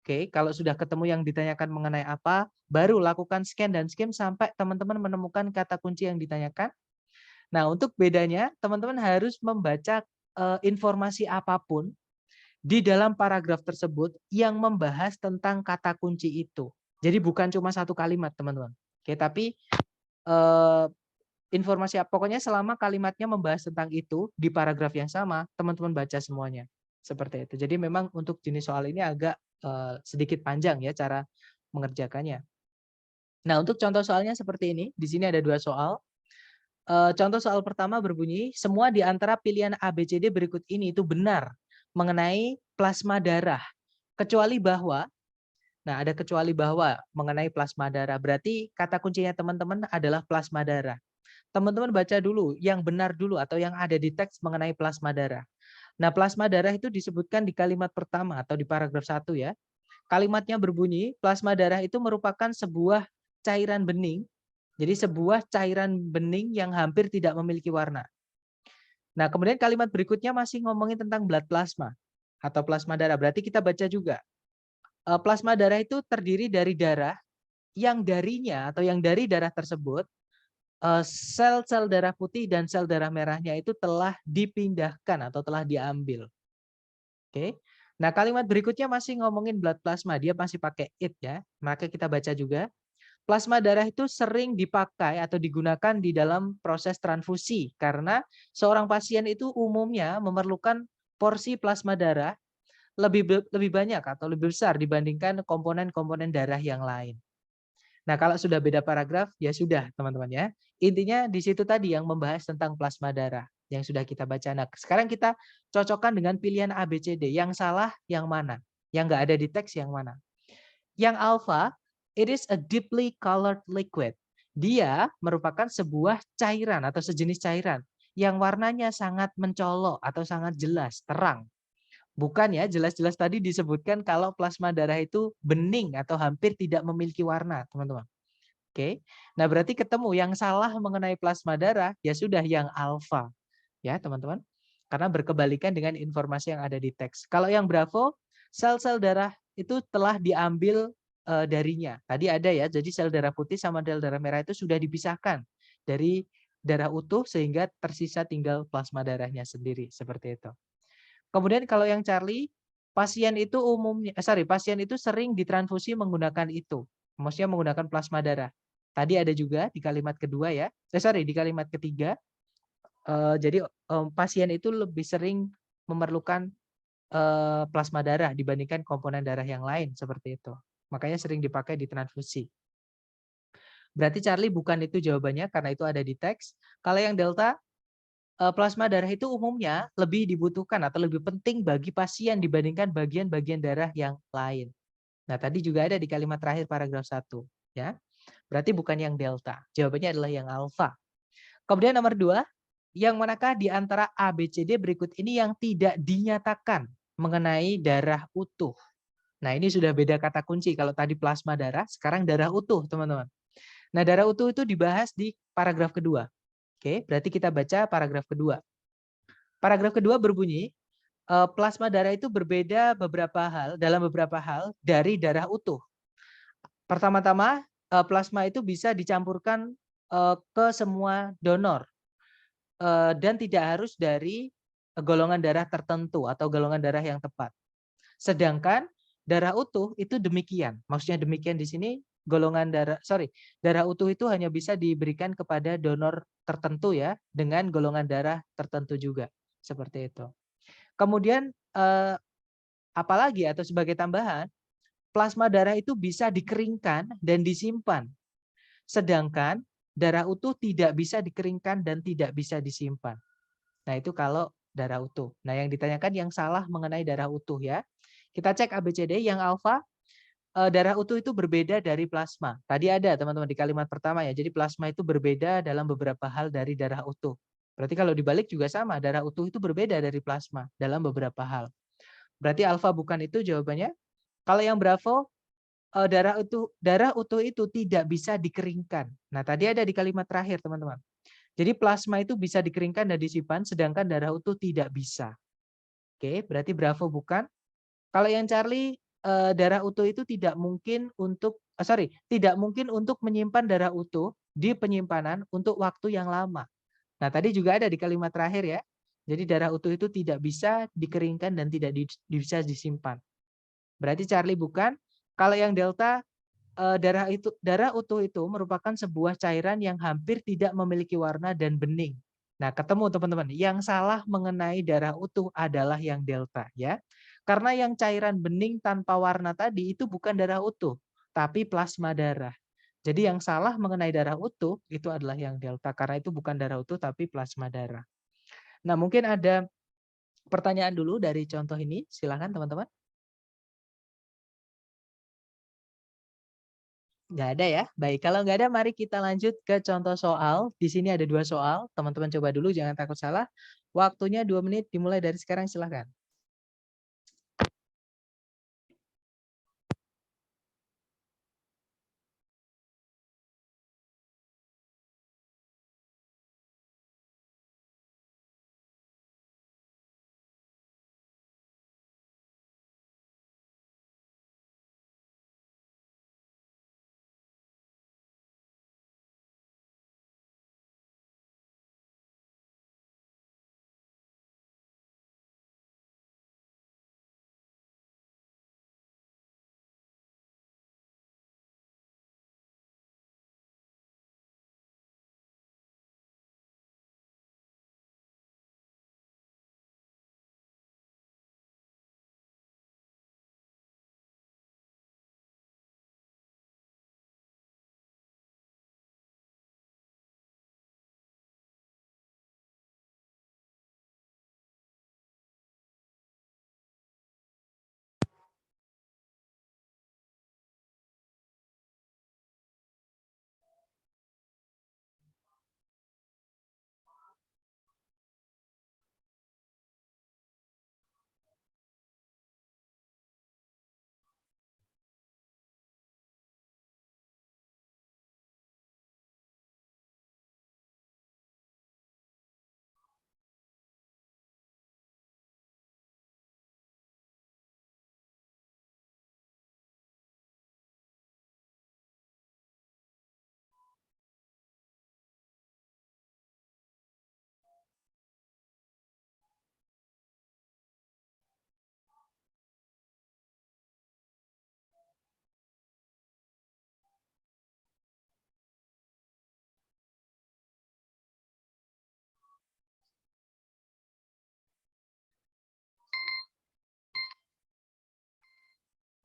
Oke, kalau sudah ketemu yang ditanyakan mengenai apa, baru lakukan scan dan skim sampai teman-teman menemukan kata kunci yang ditanyakan. Nah, untuk bedanya, teman-teman harus membaca informasi apapun di dalam paragraf tersebut yang membahas tentang kata kunci itu. Jadi bukan cuma satu kalimat, teman-teman. Oke, tapi eh, informasi pokoknya selama kalimatnya membahas tentang itu di paragraf yang sama, teman-teman baca semuanya. Seperti itu. Jadi memang untuk jenis soal ini agak sedikit panjang ya cara mengerjakannya. Nah, untuk contoh soalnya seperti ini. Di sini ada 2 soal. Contoh soal pertama berbunyi, semua di antara pilihan A, B, C, D berikut ini itu benar mengenai plasma darah. Kecuali bahwa, nah ada kecuali bahwa mengenai plasma darah. Berarti kata kuncinya teman-teman adalah plasma darah. Teman-teman baca dulu yang benar dulu atau yang ada di teks mengenai plasma darah. Nah, plasma darah itu disebutkan di kalimat pertama atau di paragraf 1 ya. Kalimatnya berbunyi, plasma darah itu merupakan sebuah cairan bening. Jadi sebuah cairan bening yang hampir tidak memiliki warna. Nah, kemudian kalimat berikutnya masih ngomongin tentang blood plasma atau plasma darah. Berarti kita baca juga. Plasma darah itu terdiri dari darah yang darinya atau yang dari darah tersebut sel-sel darah putih dan sel darah merahnya itu telah dipindahkan atau telah diambil. Oke. Nah, kalimat berikutnya masih ngomongin blood plasma, dia masih pakai it ya. Maka kita baca juga. Plasma darah itu sering dipakai atau digunakan di dalam proses transfusi karena seorang pasien itu umumnya memerlukan porsi plasma darah lebih banyak atau lebih besar dibandingkan komponen-komponen darah yang lain. Nah, kalau sudah beda paragraf, ya sudah teman-teman ya. Intinya di situ tadi yang membahas tentang plasma darah yang sudah kita baca. Nah, sekarang kita cocokkan dengan pilihan A, B, C, D. Yang salah yang mana? Yang nggak ada di teks yang mana? Yang alpha, it is a deeply colored liquid. Dia merupakan sebuah cairan atau sejenis cairan yang warnanya sangat mencolok atau sangat jelas, terang. Bukan ya, jelas-jelas tadi disebutkan kalau plasma darah itu bening atau hampir tidak memiliki warna, teman-teman. Oke. Nah, berarti ketemu yang salah mengenai plasma darah, ya sudah yang alfa. Ya, teman-teman. Karena berkebalikan dengan informasi yang ada di teks. Kalau yang bravo, sel-sel darah itu telah diambil darinya. Tadi ada ya, jadi sel darah putih sama sel darah merah itu sudah dipisahkan dari darah utuh sehingga tersisa tinggal plasma darahnya sendiri, seperti itu. Kemudian kalau yang Charlie, pasien itu sering ditransfusi menggunakan itu. Maksudnya menggunakan plasma darah. Tadi ada juga di kalimat kedua ya. Di kalimat ketiga. Jadi pasien itu lebih sering memerlukan plasma darah dibandingkan komponen darah yang lain seperti itu. Makanya sering dipakai di transfusi. Berarti Charlie bukan itu jawabannya karena itu ada di teks. Kalau yang delta, plasma darah itu umumnya lebih dibutuhkan atau lebih penting bagi pasien dibandingkan bagian-bagian darah yang lain. Nah, tadi juga ada di kalimat terakhir paragraf 1, ya. Berarti bukan yang delta. Jawabannya adalah yang alfa. Kemudian nomor 2, yang manakah di antara A, B, C, D berikut ini yang tidak dinyatakan mengenai darah utuh? Nah, ini sudah beda kata kunci. Kalau tadi plasma darah, sekarang darah utuh, teman-teman. Nah, darah utuh itu dibahas di paragraf kedua. Oke, berarti kita baca paragraf kedua. Paragraf kedua berbunyi, plasma darah itu berbeda dalam beberapa hal dari darah utuh. Pertama-tama, plasma itu bisa dicampurkan ke semua donor dan tidak harus dari golongan darah tertentu atau golongan darah yang tepat. Sedangkan darah utuh itu demikian. Maksudnya demikian di sini darah utuh itu hanya bisa diberikan kepada donor tertentu ya, dengan golongan darah tertentu juga. Seperti itu. Kemudian apalagi atau sebagai tambahan, plasma darah itu bisa dikeringkan dan disimpan. Sedangkan darah utuh tidak bisa dikeringkan dan tidak bisa disimpan. Nah, itu kalau darah utuh. Nah, yang ditanyakan yang salah mengenai darah utuh ya. Kita cek ABCD. Yang alfa, darah utuh itu berbeda dari plasma. Tadi ada teman-teman di kalimat pertama ya. Jadi plasma itu berbeda dalam beberapa hal dari darah utuh. Berarti kalau dibalik juga sama, darah utuh itu berbeda dari plasma dalam beberapa hal. Berarti alfa bukan itu jawabannya. Kalau yang bravo, darah utuh itu tidak bisa dikeringkan. Nah, tadi ada di kalimat terakhir, teman-teman. Jadi plasma itu bisa dikeringkan dan disimpan, sedangkan darah utuh tidak bisa. Oke, berarti bravo bukan. Kalau yang Charlie, darah utuh itu tidak mungkin tidak mungkin untuk menyimpan darah utuh di penyimpanan untuk waktu yang lama. Nah, tadi juga ada di kalimat terakhir ya. Jadi darah utuh itu tidak bisa dikeringkan dan tidak bisa disimpan. Berarti Charlie bukan. Kalau yang delta, darah utuh itu merupakan sebuah cairan yang hampir tidak memiliki warna dan bening. Nah, ketemu teman-teman. Yang salah mengenai darah utuh adalah yang delta ya. Karena yang cairan bening tanpa warna tadi itu bukan darah utuh, tapi plasma darah. Jadi yang salah mengenai darah utuh itu adalah yang delta karena itu bukan darah utuh tapi plasma darah. Nah, mungkin ada pertanyaan dulu dari contoh ini. Silakan teman-teman. Nggak ada ya? Baik, kalau nggak ada mari kita lanjut ke contoh soal. Di sini ada 2 soal, teman-teman coba dulu jangan takut salah. Waktunya 2 menit dimulai dari sekarang, silahkan.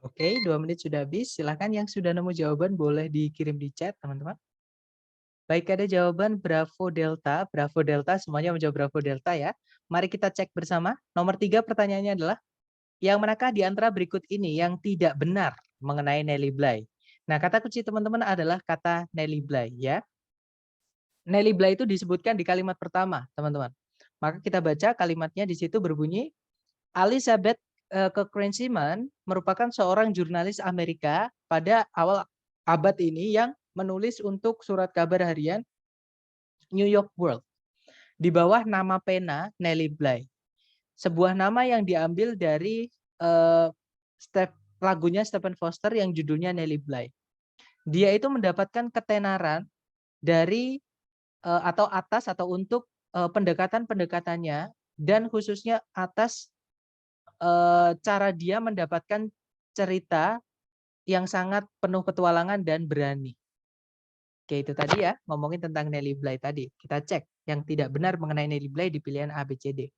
Oke, 2 menit sudah habis. Silahkan yang sudah nemu jawaban boleh dikirim di chat, teman-teman. Baik, ada jawaban Bravo Delta. Bravo Delta, semuanya menjawab Bravo Delta ya. Mari kita cek bersama. Nomor 3 pertanyaannya adalah, yang manakah di antara berikut ini yang tidak benar mengenai Nelly Bly? Nah, kata kunci teman-teman adalah kata Nelly Bly ya. Nelly Bly itu disebutkan di kalimat pertama, teman-teman. Maka kita baca kalimatnya di situ berbunyi, Elizabeth Cochrane merupakan seorang jurnalis Amerika pada awal abad ini yang menulis untuk surat kabar harian New York World di bawah nama pena Nelly Bly. Sebuah nama yang diambil dari eh, lagunya Stephen Foster yang judulnya Nelly Bly. Dia itu mendapatkan ketenaran dari atau atas atau untuk pendekatan-pendekatannya dan khususnya atas cara dia mendapatkan cerita yang sangat penuh petualangan dan berani. Oke, itu tadi ya, ngomongin tentang Nelly Bly tadi. Kita cek yang tidak benar mengenai Nelly Bly di pilihan A, B, C, D.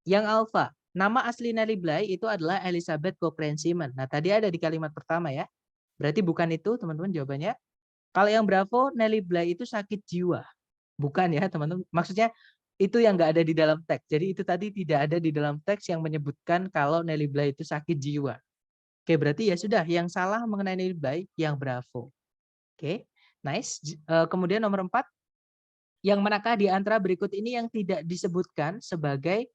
Yang alfa, nama asli Nelly Bly itu adalah Elizabeth Cochrane Simon. Nah, tadi ada di kalimat pertama ya. Berarti bukan itu, teman-teman, jawabannya. Kalau yang Bravo, Nelly Bly itu sakit jiwa. Bukan ya, teman-teman. Maksudnya itu yang nggak ada di dalam teks. Jadi itu tadi tidak ada di dalam teks yang menyebutkan kalau Nelly Bly itu sakit jiwa. Oke, berarti ya sudah. Yang salah mengenai Nelly Bly, yang Bravo. Oke, nice. Kemudian nomor 4, yang manakah di antara berikut ini yang tidak disebutkan sebagai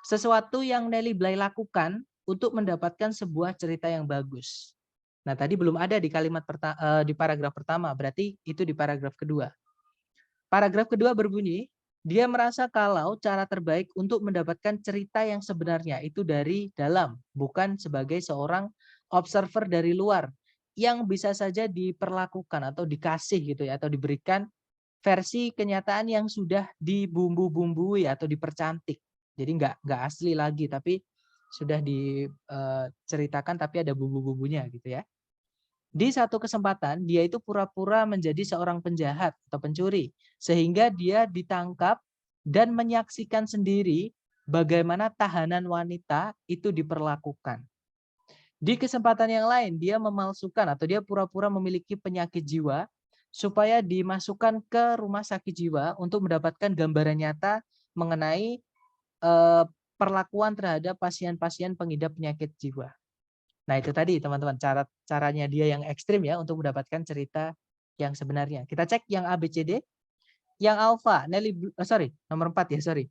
sesuatu yang Nelly Bly lakukan untuk mendapatkan sebuah cerita yang bagus. Nah, tadi belum ada di kalimat di paragraf pertama, berarti itu di paragraf kedua. Paragraf kedua berbunyi, dia merasa kalau cara terbaik untuk mendapatkan cerita yang sebenarnya itu dari dalam, bukan sebagai seorang observer dari luar yang bisa saja diperlakukan atau dikasih gitu ya, atau diberikan versi kenyataan yang sudah dibumbu-bumbui atau dipercantik. Jadi nggak asli lagi, tapi sudah diceritakan tapi ada bumbu-bumbunya gitu ya. Di satu kesempatan dia itu pura-pura menjadi seorang penjahat atau pencuri sehingga dia ditangkap dan menyaksikan sendiri bagaimana tahanan wanita itu diperlakukan. Di kesempatan yang lain dia memalsukan atau dia pura-pura memiliki penyakit jiwa supaya dimasukkan ke rumah sakit jiwa untuk mendapatkan gambaran nyata mengenai perlakuan terhadap pasien-pasien pengidap penyakit jiwa. Nah, itu tadi teman-teman caranya dia yang ekstrim ya untuk mendapatkan cerita yang sebenarnya. Kita cek yang A, B, C, D. Yang alfa, nomor 4 ya, sorry.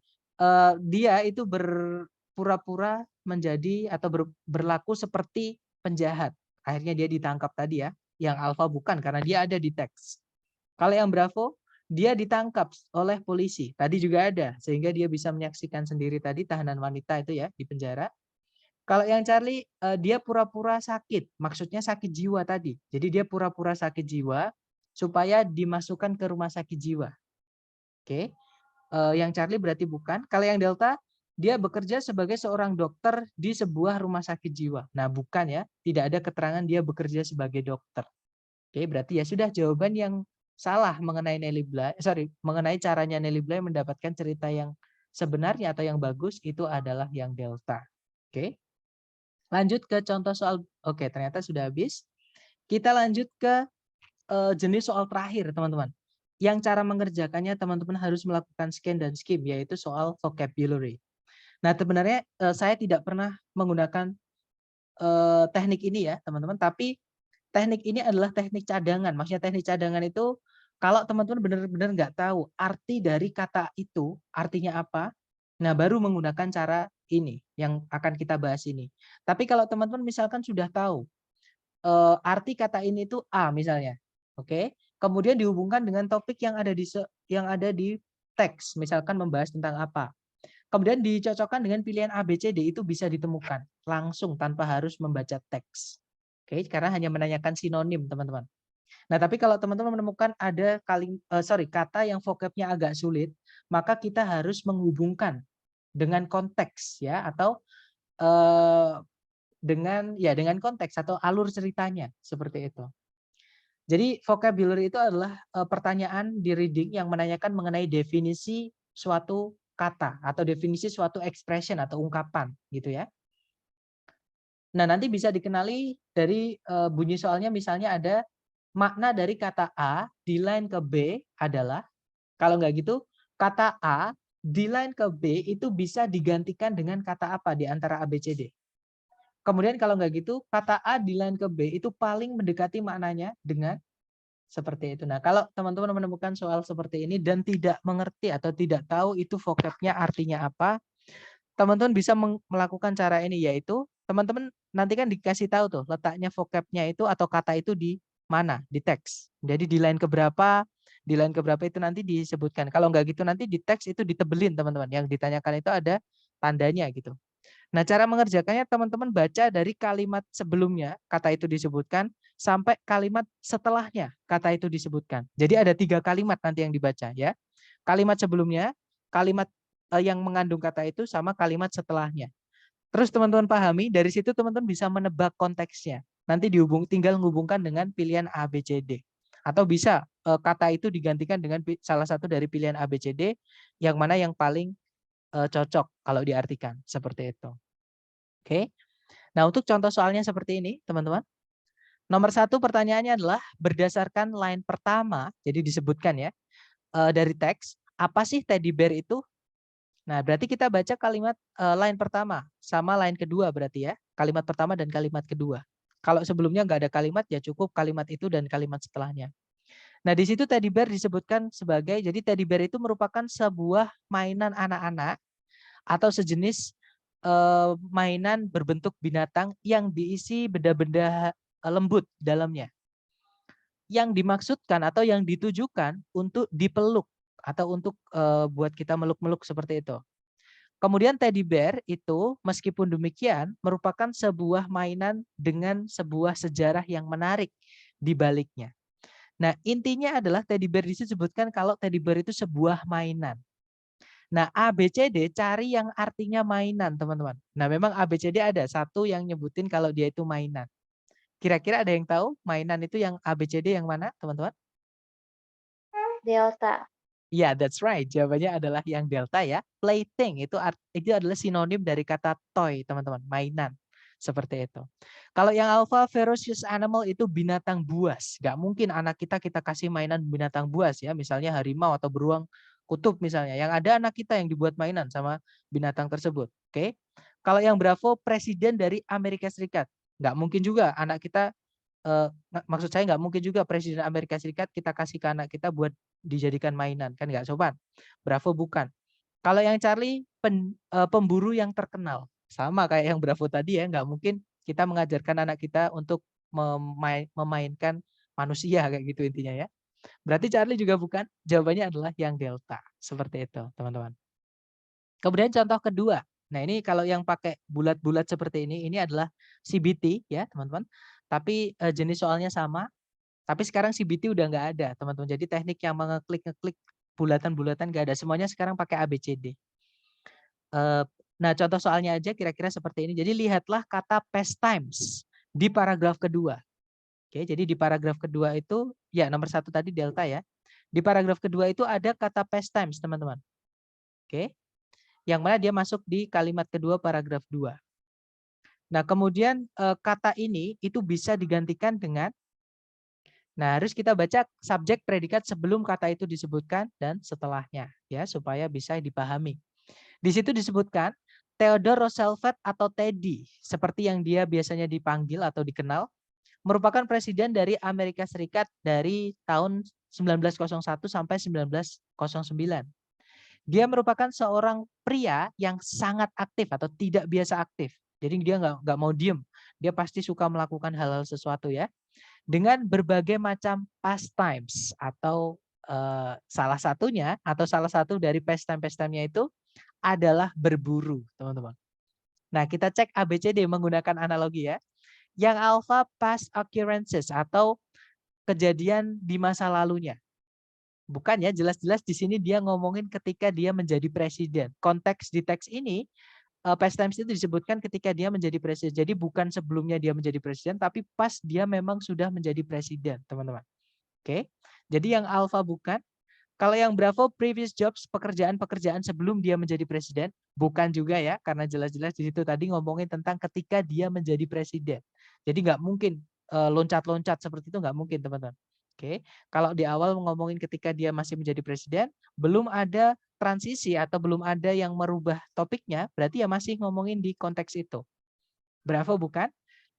Dia itu berpura-pura menjadi atau berlaku seperti penjahat. Akhirnya dia ditangkap tadi ya. Yang alfa bukan karena dia ada di teks. Kalau yang Bravo, dia ditangkap oleh polisi. Tadi juga ada sehingga dia bisa menyaksikan sendiri tadi tahanan wanita itu ya di penjara. Kalau yang Charlie, dia pura-pura sakit, maksudnya sakit jiwa tadi. Jadi dia pura-pura sakit jiwa supaya dimasukkan ke rumah sakit jiwa. Oke, yang Charlie berarti bukan. Kalau yang Delta, dia bekerja sebagai seorang dokter di sebuah rumah sakit jiwa. Nah, bukan ya, tidak ada keterangan dia bekerja sebagai dokter. Oke, berarti ya sudah jawaban yang salah mengenai Nelly Bly, mengenai caranya Nelly Bly mendapatkan cerita yang sebenarnya atau yang bagus itu adalah yang Delta. Oke. Lanjut ke contoh soal, oke ternyata sudah habis. Kita lanjut ke jenis soal terakhir teman-teman. Yang cara mengerjakannya teman-teman harus melakukan scan dan skip, yaitu soal vocabulary. Nah sebenarnya saya tidak pernah menggunakan teknik ini ya teman-teman, tapi teknik ini adalah teknik cadangan. Maksudnya teknik cadangan itu kalau teman-teman benar-benar nggak tahu arti dari kata itu, artinya apa, nah baru menggunakan cara ini yang akan kita bahas ini. Tapi kalau teman-teman misalkan sudah tahu arti kata ini itu A misalnya, oke, kemudian dihubungkan dengan topik yang ada di teks, misalkan membahas tentang apa. Kemudian dicocokkan dengan pilihan A, B, C, D itu bisa ditemukan langsung tanpa harus membaca teks. Oke, karena hanya menanyakan sinonim, teman-teman. Nah, tapi kalau teman-teman menemukan ada kata yang vocabnya agak sulit, maka kita harus menghubungkan dengan konteks ya atau dengan konteks atau alur ceritanya seperti itu. Jadi vocabulary itu adalah pertanyaan di reading yang menanyakan mengenai definisi suatu kata atau definisi suatu expression atau ungkapan gitu ya. Nah, nanti bisa dikenali dari bunyi soalnya misalnya ada makna dari kata A di line ke B adalah, kalau nggak gitu, kata A di line ke B itu bisa digantikan dengan kata apa di antara A, B, C, D. Kemudian kalau nggak gitu, kata A di line ke B itu paling mendekati maknanya dengan seperti itu. Nah, kalau teman-teman menemukan soal seperti ini dan tidak mengerti atau tidak tahu itu vocabnya artinya apa, teman-teman bisa melakukan cara ini, yaitu teman-teman nanti kan dikasih tahu tuh letaknya vocabnya itu atau kata itu di mana, di teks. Jadi di line keberapa itu nanti disebutkan. Kalau nggak gitu nanti di teks itu ditebelin teman-teman. Yang ditanyakan itu ada tandanya gitu. Nah, cara mengerjakannya teman-teman baca dari kalimat sebelumnya kata itu disebutkan sampai kalimat setelahnya kata itu disebutkan. Jadi ada 3 kalimat nanti yang dibaca ya. Kalimat sebelumnya, kalimat yang mengandung kata itu sama kalimat setelahnya. Terus teman-teman pahami, dari situ teman-teman bisa menebak konteksnya. Nanti tinggal menghubungkan dengan pilihan A, B, C, D. Atau bisa kata itu digantikan dengan salah satu dari pilihan A, B, C, D yang mana yang paling cocok kalau diartikan seperti itu. Oke. Nah, untuk contoh soalnya seperti ini, teman-teman. Nomor 1 pertanyaannya adalah berdasarkan line pertama, jadi disebutkan ya, dari teks, apa sih teddy bear itu? Nah, berarti kita baca kalimat line pertama sama line kedua berarti ya. Kalimat pertama dan kalimat kedua. Kalau sebelumnya nggak ada kalimat, ya cukup kalimat itu dan kalimat setelahnya. Nah, di situ teddy bear disebutkan sebagai, jadi teddy bear itu merupakan sebuah mainan anak-anak atau sejenis mainan berbentuk binatang yang diisi benda-benda lembut dalamnya. Yang dimaksudkan atau yang ditujukan untuk dipeluk atau untuk buat kita meluk-meluk seperti itu. Kemudian teddy bear itu meskipun demikian merupakan sebuah mainan dengan sebuah sejarah yang menarik di baliknya. Nah, intinya adalah teddy bear disebutkan kalau teddy bear itu sebuah mainan. Nah, A, B, C, D cari yang artinya mainan, teman-teman. Nah, memang A, B, C, D ada satu yang nyebutin kalau dia itu mainan. Kira-kira ada yang tahu mainan itu yang A, B, C, D yang mana, teman-teman? Delta. Ya, that's right. Jawabannya adalah yang delta ya. Plaything itu adalah sinonim dari kata toy, teman-teman. Mainan. Seperti itu. Kalau yang alpha, ferocious animal itu binatang buas. Gak mungkin anak kita kasih mainan binatang buas ya. Misalnya harimau atau beruang kutub misalnya. Yang ada anak kita yang dibuat mainan sama binatang tersebut. Oke. Kalau yang bravo, presiden dari Amerika Serikat. Gak mungkin juga anak kita maksud saya nggak mungkin juga presiden Amerika Serikat kita kasih ke anak kita buat dijadikan mainan, kan nggak sopan. Bravo bukan. Kalau yang Charlie pemburu yang terkenal, sama kayak yang Bravo tadi ya, nggak mungkin kita mengajarkan anak kita untuk memainkan manusia kayak gitu intinya ya. Berarti Charlie juga bukan. Jawabannya adalah yang delta. Seperti itu, teman-teman. Kemudian contoh kedua. Nah, ini kalau yang pakai bulat-bulat seperti ini adalah CBT ya, teman-teman. Tapi jenis soalnya sama. Tapi sekarang CBT udah nggak ada, teman-teman. Jadi teknik yang ngeklik bulatan-bulatan nggak ada. Semuanya sekarang pakai ABCD. Nah, contoh soalnya aja kira-kira seperti ini. Jadi lihatlah kata pastimes di paragraf kedua. Oke, jadi di paragraf kedua itu, ya nomor 1 tadi delta ya. Di paragraf kedua itu ada kata pastimes, teman-teman. Oke, yang mana dia masuk di kalimat kedua paragraf 2. Nah, kemudian kata ini itu bisa digantikan dengan, nah, harus kita baca subjek predikat sebelum kata itu disebutkan dan setelahnya ya supaya bisa dipahami. Di situ disebutkan Theodore Roosevelt atau Teddy seperti yang dia biasanya dipanggil atau dikenal merupakan presiden dari Amerika Serikat dari tahun 1901 sampai 1909. Dia merupakan seorang pria yang sangat aktif atau tidak biasa aktif. Jadi dia nggak mau diem. Dia pasti suka melakukan hal-hal sesuatu ya dengan berbagai macam pastimes atau salah satunya atau salah satu dari pastime-pastimenya itu adalah berburu, teman-teman. Nah, kita cek ABCD menggunakan analogi ya. Yang alpha past occurrences atau kejadian di masa lalunya. Bukan ya, jelas-jelas di sini dia ngomongin ketika dia menjadi presiden. Konteks di teks ini pastimes itu disebutkan ketika dia menjadi presiden. Jadi bukan sebelumnya dia menjadi presiden, tapi pas dia memang sudah menjadi presiden, teman-teman. Oke. Jadi yang alpha bukan. Kalau yang bravo previous jobs, pekerjaan-pekerjaan sebelum dia menjadi presiden, bukan juga ya, karena jelas-jelas di situ tadi ngomongin tentang ketika dia menjadi presiden. Jadi nggak mungkin loncat-loncat seperti itu nggak mungkin, teman-teman. Oke, kalau di awal ngomongin ketika dia masih menjadi presiden, belum ada transisi atau belum ada yang merubah topiknya, berarti ya masih ngomongin di konteks itu. Bravo bukan?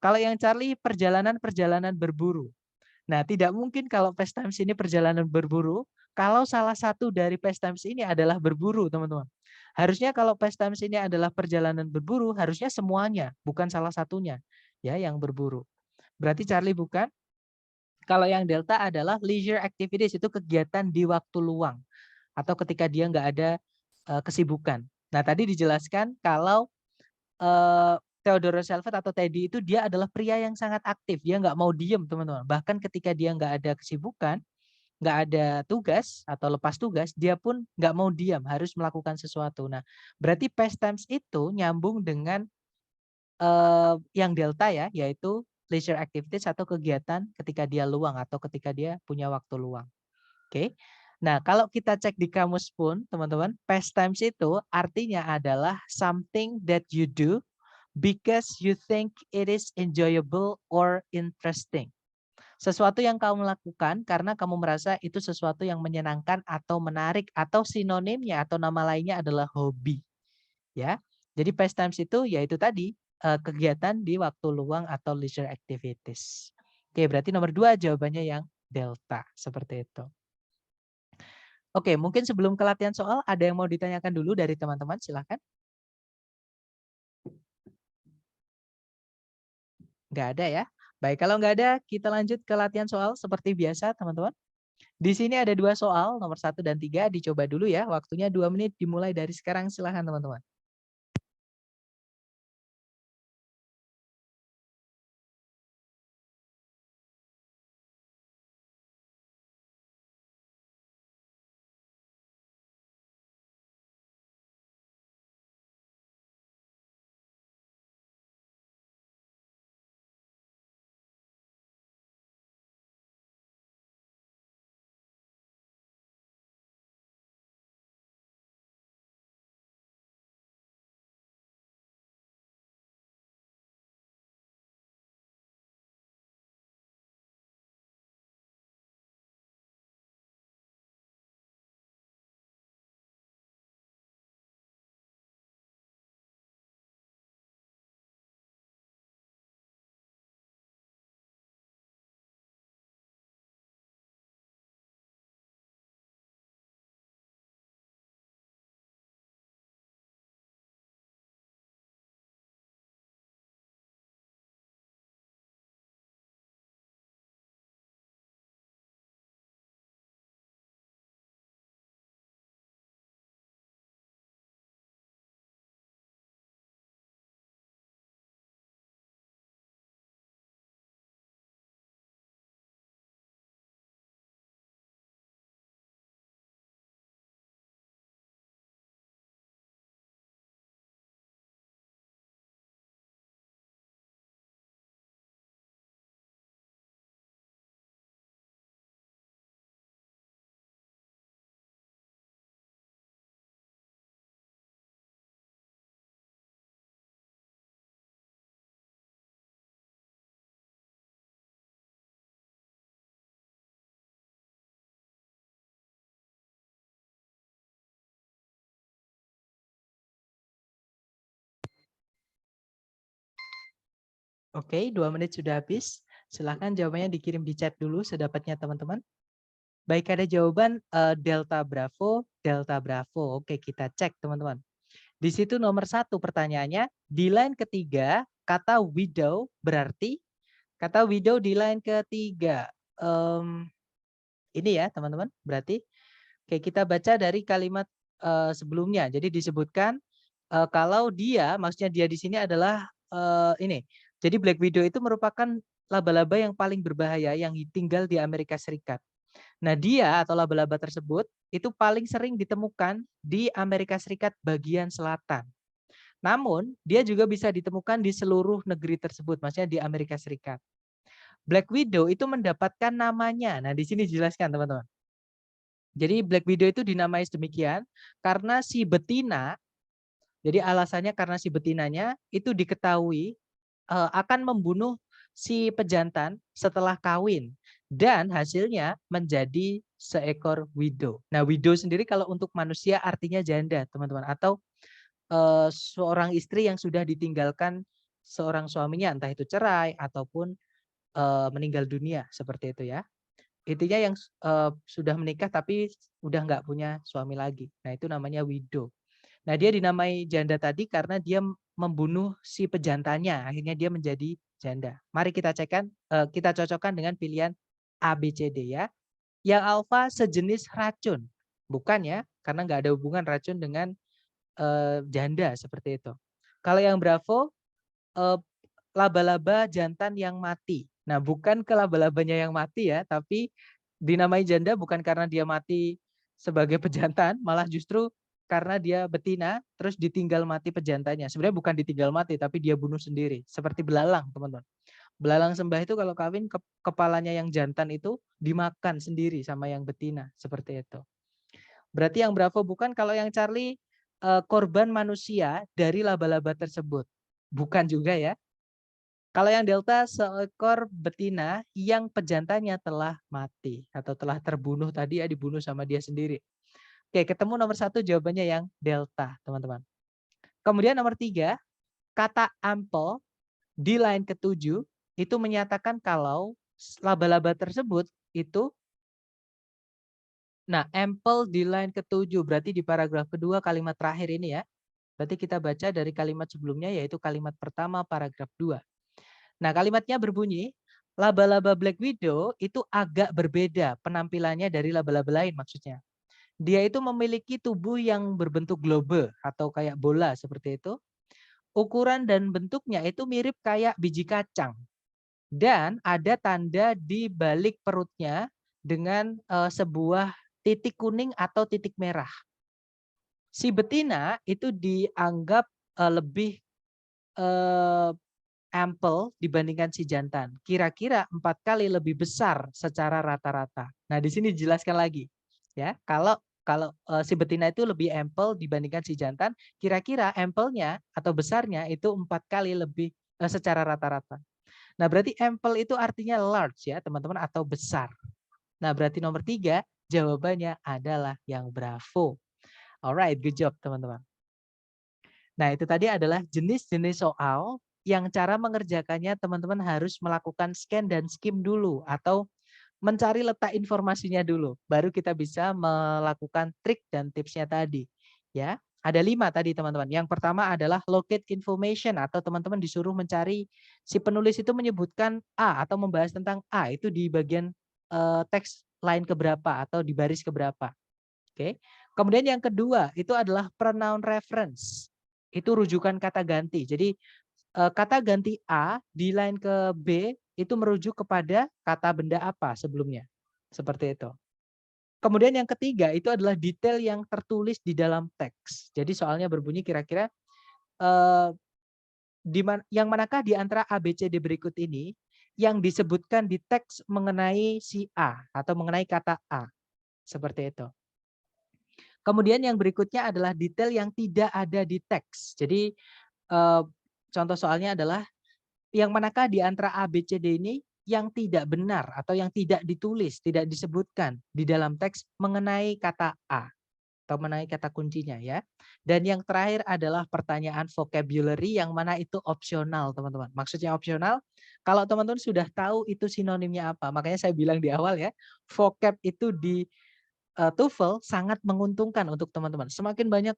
Kalau yang Charlie perjalanan-perjalanan berburu. Nah, tidak mungkin kalau pastimes ini perjalanan berburu, kalau salah satu dari pastimes ini adalah berburu, teman-teman. Harusnya kalau pastimes ini adalah perjalanan berburu, harusnya semuanya, bukan salah satunya ya yang berburu. Berarti Charlie bukan. Kalau yang delta adalah leisure activities, itu kegiatan di waktu luang atau ketika dia nggak ada kesibukan. Nah, tadi dijelaskan kalau Theodore Roosevelt atau Teddy itu dia adalah pria yang sangat aktif, dia nggak mau diem, teman-teman. Bahkan ketika dia nggak ada kesibukan, nggak ada tugas atau lepas tugas, dia pun nggak mau diam, harus melakukan sesuatu. Nah, berarti pastimes itu nyambung dengan yang delta ya, yaitu leisure activities atau kegiatan ketika dia luang atau ketika dia punya waktu luang. Oke. Nah, kalau kita cek di kamus pun, teman-teman, pastimes itu artinya adalah something that you do because you think it is enjoyable or interesting. Sesuatu yang kamu lakukan karena kamu merasa itu sesuatu yang menyenangkan atau menarik, atau sinonimnya atau nama lainnya adalah hobi. Ya. Jadi pastimes itu yaitu tadi kegiatan di waktu luang atau leisure activities. Oke, berarti nomor 2 jawabannya yang delta, seperti itu. Oke, mungkin sebelum ke latihan soal, ada yang mau ditanyakan dulu dari teman-teman, silakan. Nggak ada ya? Baik, kalau nggak ada, kita lanjut ke latihan soal seperti biasa, teman-teman. Di sini ada 2 soal, nomor 1 dan 3, dicoba dulu ya. Waktunya 2 menit, dimulai dari sekarang, silakan teman-teman. Oke, 2 menit sudah habis. Silahkan jawabannya dikirim di chat dulu sedapatnya teman-teman. Baik, ada jawaban Delta Bravo, Delta Bravo. Oke, kita cek teman-teman. Di situ nomor 1 pertanyaannya, di line ketiga kata widow berarti kata widow di line ketiga. Ini ya teman-teman, berarti oke, kita baca dari kalimat sebelumnya. Jadi disebutkan kalau dia, maksudnya dia di sini adalah ini. Jadi Black Widow itu merupakan laba-laba yang paling berbahaya yang tinggal di Amerika Serikat. Nah, dia atau laba-laba tersebut itu paling sering ditemukan di Amerika Serikat bagian selatan. Namun, dia juga bisa ditemukan di seluruh negeri tersebut, maksudnya di Amerika Serikat. Black Widow itu mendapatkan namanya. Nah, di sini dijelaskan, teman-teman. Jadi Black Widow itu dinamai sedemikian karena si betina, jadi alasannya karena si betinanya itu diketahui akan membunuh si pejantan setelah kawin dan hasilnya menjadi seekor widow. Nah, widow sendiri kalau untuk manusia artinya janda, teman-teman, atau seorang istri yang sudah ditinggalkan seorang suaminya, entah itu cerai ataupun meninggal dunia, seperti itu ya. Intinya yang sudah menikah tapi udah nggak punya suami lagi. Nah, itu namanya widow. Nah, dia dinamai janda tadi karena dia membunuh si pejantannya, akhirnya dia menjadi janda. Mari kita kita cocokkan dengan pilihan A, B, C, D ya. Yang alfa sejenis racun. Bukan ya, karena nggak ada hubungan racun dengan janda seperti itu. Kalau yang Bravo, laba-laba jantan yang mati. Nah, bukan ke laba-labanya yang mati ya, tapi dinamai janda bukan karena dia mati sebagai pejantan, malah justru karena dia betina, terus ditinggal mati pejantannya. Sebenarnya bukan ditinggal mati, tapi dia bunuh sendiri. Seperti belalang, teman-teman. Belalang sembah itu kalau kawin, kepalanya yang jantan itu dimakan sendiri sama yang betina. Seperti itu. Berarti yang Bravo bukan, kalau yang Charlie korban manusia dari laba-laba tersebut. Bukan juga ya. Kalau yang Delta seekor betina yang pejantannya telah mati atau telah terbunuh tadi ya, dibunuh sama dia sendiri. Oke, ketemu nomor 1 jawabannya yang Delta, teman-teman. Kemudian nomor 3, kata ample di line ke-7 itu menyatakan kalau laba-laba tersebut itu, nah ample di line ke-7 berarti di paragraf kedua kalimat terakhir ini ya. Berarti kita baca dari kalimat sebelumnya yaitu kalimat pertama paragraf 2. Nah, kalimatnya berbunyi, laba-laba Black Widow itu agak berbeda penampilannya dari laba-laba lain maksudnya. Dia itu memiliki tubuh yang berbentuk globe atau kayak bola seperti itu. Ukuran dan bentuknya itu mirip kayak biji kacang. Dan ada tanda di balik perutnya dengan sebuah titik kuning atau titik merah. Si betina itu dianggap lebih ample dibandingkan si jantan. Kira-kira 4 kali lebih besar secara rata-rata. Nah, di sini dijelaskan lagi. Ya, kalau si betina itu lebih ample dibandingkan si jantan, kira-kira ample-nya atau besarnya itu 4 kali lebih secara rata-rata. Nah, berarti ample itu artinya large ya, teman-teman, atau besar. Nah, berarti nomor 3 jawabannya adalah yang Bravo. Alright, good job, teman-teman. Nah, itu tadi adalah jenis-jenis soal yang cara mengerjakannya teman-teman harus melakukan scan dan skim dulu atau mencari letak informasinya dulu. Baru kita bisa melakukan trik dan tipsnya tadi. Ya, ada 5 tadi teman-teman. Yang pertama adalah locate information atau teman-teman disuruh mencari si penulis itu menyebutkan A atau membahas tentang A itu di bagian teks line keberapa atau di baris keberapa. Oke. Kemudian yang kedua itu adalah pronoun reference. Itu rujukan kata ganti. Jadi kata ganti A di line ke B itu merujuk kepada kata benda apa sebelumnya. Seperti itu. Kemudian yang ketiga itu adalah detail yang tertulis di dalam teks. Jadi soalnya berbunyi kira-kira yang manakah di antara A, B, C, D berikut ini yang disebutkan di teks mengenai si A atau mengenai kata A. Seperti itu. Kemudian yang berikutnya adalah detail yang tidak ada di teks. Jadi contoh soalnya adalah yang manakah di antara A, B, C, D ini yang tidak benar atau yang tidak ditulis, tidak disebutkan di dalam teks mengenai kata A atau mengenai kata kuncinya ya. Dan yang terakhir adalah pertanyaan vocabulary yang mana itu opsional, teman-teman. Maksudnya opsional, kalau teman-teman sudah tahu itu sinonimnya apa. Makanya saya bilang di awal ya, vocab itu di TOEFL sangat menguntungkan untuk teman-teman. Semakin banyak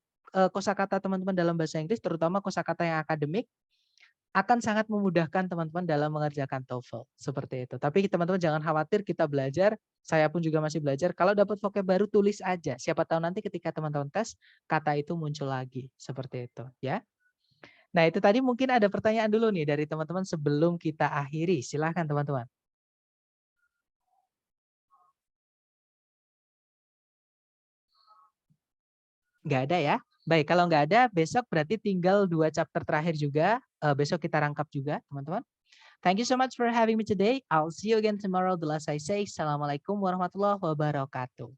kosakata teman-teman dalam bahasa Inggris, terutama kosakata yang akademik, akan sangat memudahkan teman-teman dalam mengerjakan TOEFL. Seperti itu. Tapi teman-teman jangan khawatir, kita belajar, saya pun juga masih belajar. Kalau dapat vocab baru, tulis aja. Siapa tahu nanti ketika teman-teman tes, kata itu muncul lagi. Seperti itu. Ya. Nah, itu tadi mungkin ada pertanyaan dulu nih dari teman-teman sebelum kita akhiri. Silahkan teman-teman. Nggak ada ya? Baik, kalau nggak ada, besok berarti tinggal 2 chapter terakhir juga. Besok kita rangkap juga, teman-teman. Thank you so much for having me today. I'll see you again tomorrow. The last I say, Assalamualaikum warahmatullahi wabarakatuh.